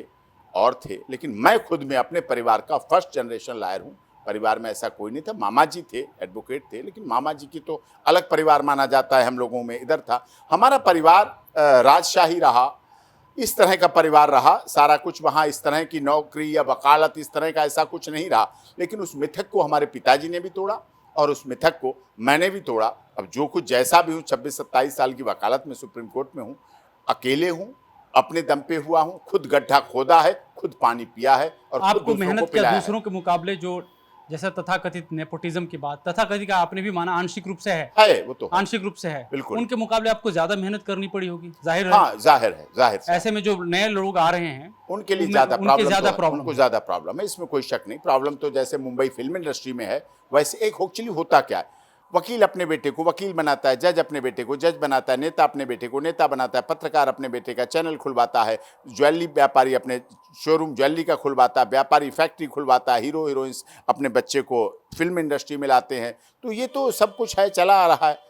और थे, लेकिन मैं खुद में अपने परिवार का फर्स्ट जनरेशन लॉयर हूँ। परिवार में ऐसा कोई नहीं था। मामा जी थे, एडवोकेट थे, लेकिन मामा जी की तो अलग परिवार माना जाता है, हम लोगों में इधर था। हमारा परिवार राजशाही रहा, इस तरह का परिवार रहा, सारा कुछ वहाँ इस तरह की नौकरी या वकालत इस तरह का ऐसा कुछ नहीं रहा। लेकिन उस मिथक को हमारे पिताजी ने भी तोड़ा और उस मिथक को मैंने भी तोड़ा। अब जो कुछ जैसा भी हूँ, 26-27 साल की वकालत में सुप्रीम कोर्ट में हूँ, अकेले हूँ, अपने दम पे हुआ हूँ, खुद गड्ढा खोदा है, खुद पानी पिया है और खुद आपको दूसरों को मेहनत पिलाया किया है। दूसरों के मुकाबले। जो जैसा तथाकथित नेपोटिज्म की बात, तथाकथित का आपने भी माना आंशिक रूप से है, वो तो आंशिक रूप से है, बिल्कुल। उनके मुकाबले आपको ज्यादा मेहनत करनी पड़ी होगी, जाहिर है। हाँ, जाहिर है, जाहिर है। ऐसे में जो नए लोग आ रहे हैं उनके लिए उनमें- ज्यादा उनके प्रॉब्लम, ज्यादा तो प्रॉब्लम उनको है। ज्यादा प्रॉब्लम है, इसमें कोई शक नहीं। प्रॉब्लम तो जैसे मुंबई फिल्म इंडस्ट्री में है, वैसे एक एक्चुअली होता क्या है, वकील अपने बेटे को वकील बनाता है, जज अपने बेटे को जज बनाता है, नेता अपने बेटे को नेता बनाता है, पत्रकार अपने बेटे का चैनल खुलवाता है, ज्वेलरी व्यापारी अपने शोरूम ज्वेलरी का खुलवाता है, व्यापारी फैक्ट्री खुलवाता है, हीरो हीरोइंस अपने बच्चे को फिल्म इंडस्ट्री में लाते हैं। तो ये तो सब कुछ है, चला आ रहा है,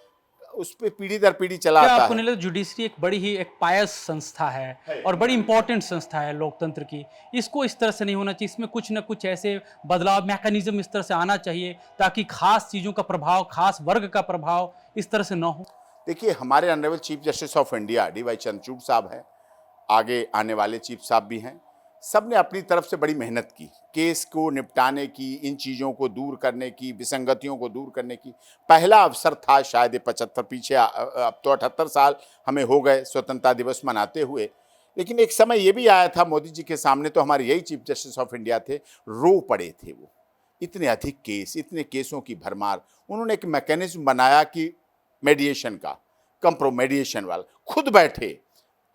उस पर पीढ़ी दर पीढ़ी चला क्या आता आपको है। नहीं लगता जुडिशरी एक बड़ी ही एक पायस संस्था है और बड़ी इंपॉर्टेंट संस्था है लोकतंत्र की, इसको इस तरह से नहीं होना चाहिए, इसमें कुछ ना कुछ ऐसे बदलाव मैकेनिज्म इस तरह से आना चाहिए ताकि खास चीज़ों का प्रभाव, खास वर्ग का प्रभाव इस तरह से ना हो? देखिए, हमारे honourable chief justice of India D Y Chandrachud साहब हैं, आगे आने वाले चीफ साहब भी हैं, सब ने अपनी तरफ से बड़ी मेहनत की केस को निपटाने की, इन चीज़ों को दूर करने की, विसंगतियों को दूर करने की। पहला अवसर था शायद 75 पीछे, अब तो 78 साल हमें हो गए स्वतंत्रता दिवस मनाते हुए, लेकिन एक समय ये भी आया था मोदी जी के सामने, तो हमारे यही चीफ जस्टिस ऑफ इंडिया थे, रो पड़े थे वो, इतने अधिक केस, इतने केसों की भरमार। उन्होंने एक मैकेनिज्म बनाया कि मेडिएशन का, मेडिएशन वाला, खुद बैठे,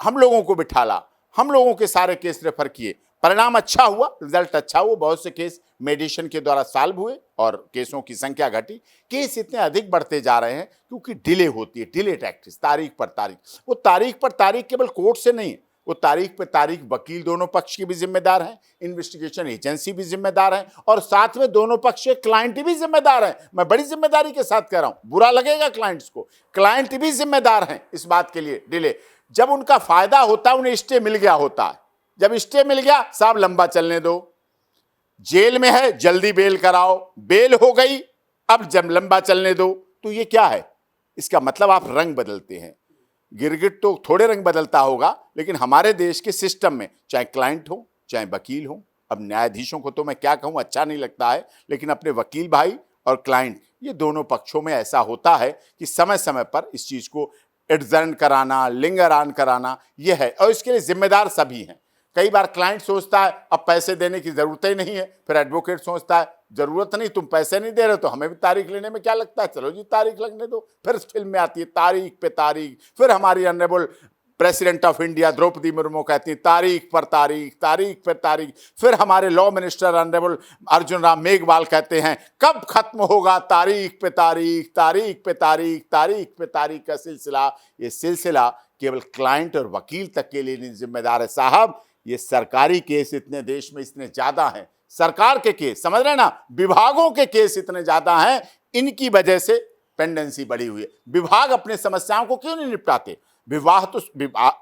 हम लोगों को बिठाला, हम लोगों के सारे केस रेफर किए, परिणाम अच्छा हुआ, रिजल्ट अच्छा हुआ, बहुत से केस मेडिएशन के द्वारा सॉल्व हुए और केसों की संख्या घटी। केस इतने अधिक बढ़ते जा रहे हैं क्योंकि डिले होती है, डिले टैक्टिक्स, तारीख पर तारीख। वो तारीख पर तारीख केवल कोर्ट से नहीं, वो तारीख पे तारीख वकील दोनों पक्ष की भी जिम्मेदार हैं, इन्वेस्टिगेशन एजेंसी भी जिम्मेदार है, और साथ में दोनों पक्ष के क्लाइंट भी जिम्मेदार हैं। मैं बड़ी जिम्मेदारी के साथ कह रहा हूं, बुरा लगेगा क्लाइंट्स को, क्लाइंट भी जिम्मेदार हैं इस बात के लिए। डिले जब उनका फायदा होता है, उन्हें स्टे मिल गया होता है, जब स्टे मिल गया साहब लंबा चलने दो, जेल में है जल्दी बेल कराओ, बेल हो गई अब जब लंबा चलने दो, तो ये क्या है? इसका मतलब आप रंग बदलते हैं। गिरगिट तो थोड़े रंग बदलता होगा, लेकिन हमारे देश के सिस्टम में चाहे क्लाइंट हो चाहे वकील हो, अब न्यायाधीशों को तो मैं क्या कहूँ, अच्छा नहीं लगता है, लेकिन अपने वकील भाई और क्लाइंट, ये दोनों पक्षों में ऐसा होता है कि समय समय पर इस चीज़ को एडजर्न कराना, लिंगर ऑन कराना, ये है, और इसके लिए जिम्मेदार सभी हैं। कई बार क्लाइंट सोचता है अब पैसे देने की ज़रूरत ही नहीं है, फिर एडवोकेट सोचता है ज़रूरत नहीं, तुम पैसे नहीं दे रहे तो हमें भी तारीख लेने में क्या लगता है, चलो जी तारीख लगने दो। फिर फिल्म में आती है तारीख पे तारीख, फिर हमारी honourable president of India Droupadi Murmu कहती हैं तारीख पर तारीख, तारीख पर तारीख। फिर हमारे law minister honourable Arjun Ram Meghwal कहते हैं कब खत्म होगा तारीख पे तारीख, तारीख पे तारीख, तारीख पे तारीख का सिलसिला। ये सिलसिला केवल क्लाइंट और वकील तक के लिए नहीं जिम्मेदार है साहब, ये सरकारी केस इतने देश में इतने ज्यादा हैं, सरकार के केस, समझ रहे ना, विभागों के केस इतने ज्यादा हैं, इनकी वजह से पेंडेंसी बढ़ी हुई है। विभाग अपने समस्याओं को क्यों नहीं निपटाते? विभाग तो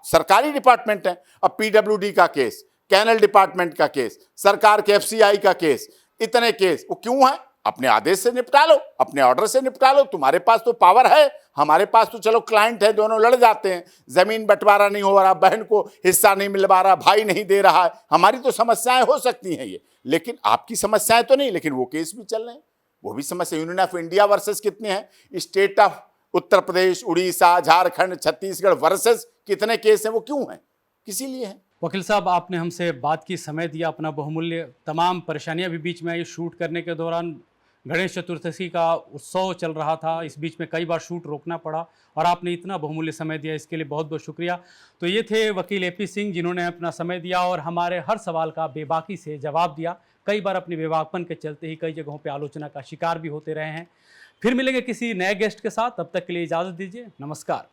सरकारी डिपार्टमेंट है। अब पीडब्ल्यूडी का केस, कैनल डिपार्टमेंट का केस, सरकार के एफसीआई का केस, इतने केस वो क्यों है? अपने आदेश से निपटा लो, अपने ऑर्डर से निपटा लो, तुम्हारे पास तो पावर है, हमारे पास तो चलो क्लाइंट है, दोनों लड़ जाते हैं, जमीन बंटवारा नहीं हो रहा, बहन को हिस्सा नहीं मिल पा रहा, भाई नहीं दे रहा है, हमारी तो समस्याएं हो सकती हैं ये, लेकिन आपकी समस्याएं तो नहीं। लेकिन वो केस भी चल रहे हैं, वो भी समस्या। यूनियन ऑफ इंडिया वर्सेस कितने हैं, state of Uttar Pradesh, Orissa, Jharkhand, Chhattisgarh versus कितने केस हैं, वो क्यों हैं? किसी लिए हैं। वकील साहब, आपने हमसे बात की, समय दिया अपना बहुमूल्य, तमाम परेशानियां भी बीच में आई शूट करने के दौरान, गणेश चतुर्थी का उत्सव चल रहा था, इस बीच में कई बार शूट रोकना पड़ा और आपने इतना बहुमूल्य समय दिया, इसके लिए बहुत बहुत शुक्रिया। तो ये थे वकील एपी सिंह, जिन्होंने अपना समय दिया और हमारे हर सवाल का बेबाकी से जवाब दिया। कई बार अपने बेबाकपन के चलते ही कई जगहों पे आलोचना का शिकार भी होते रहे हैं। फिर मिलेंगे किसी नए गेस्ट के साथ, तब तक के लिए इजाज़त दीजिए, नमस्कार।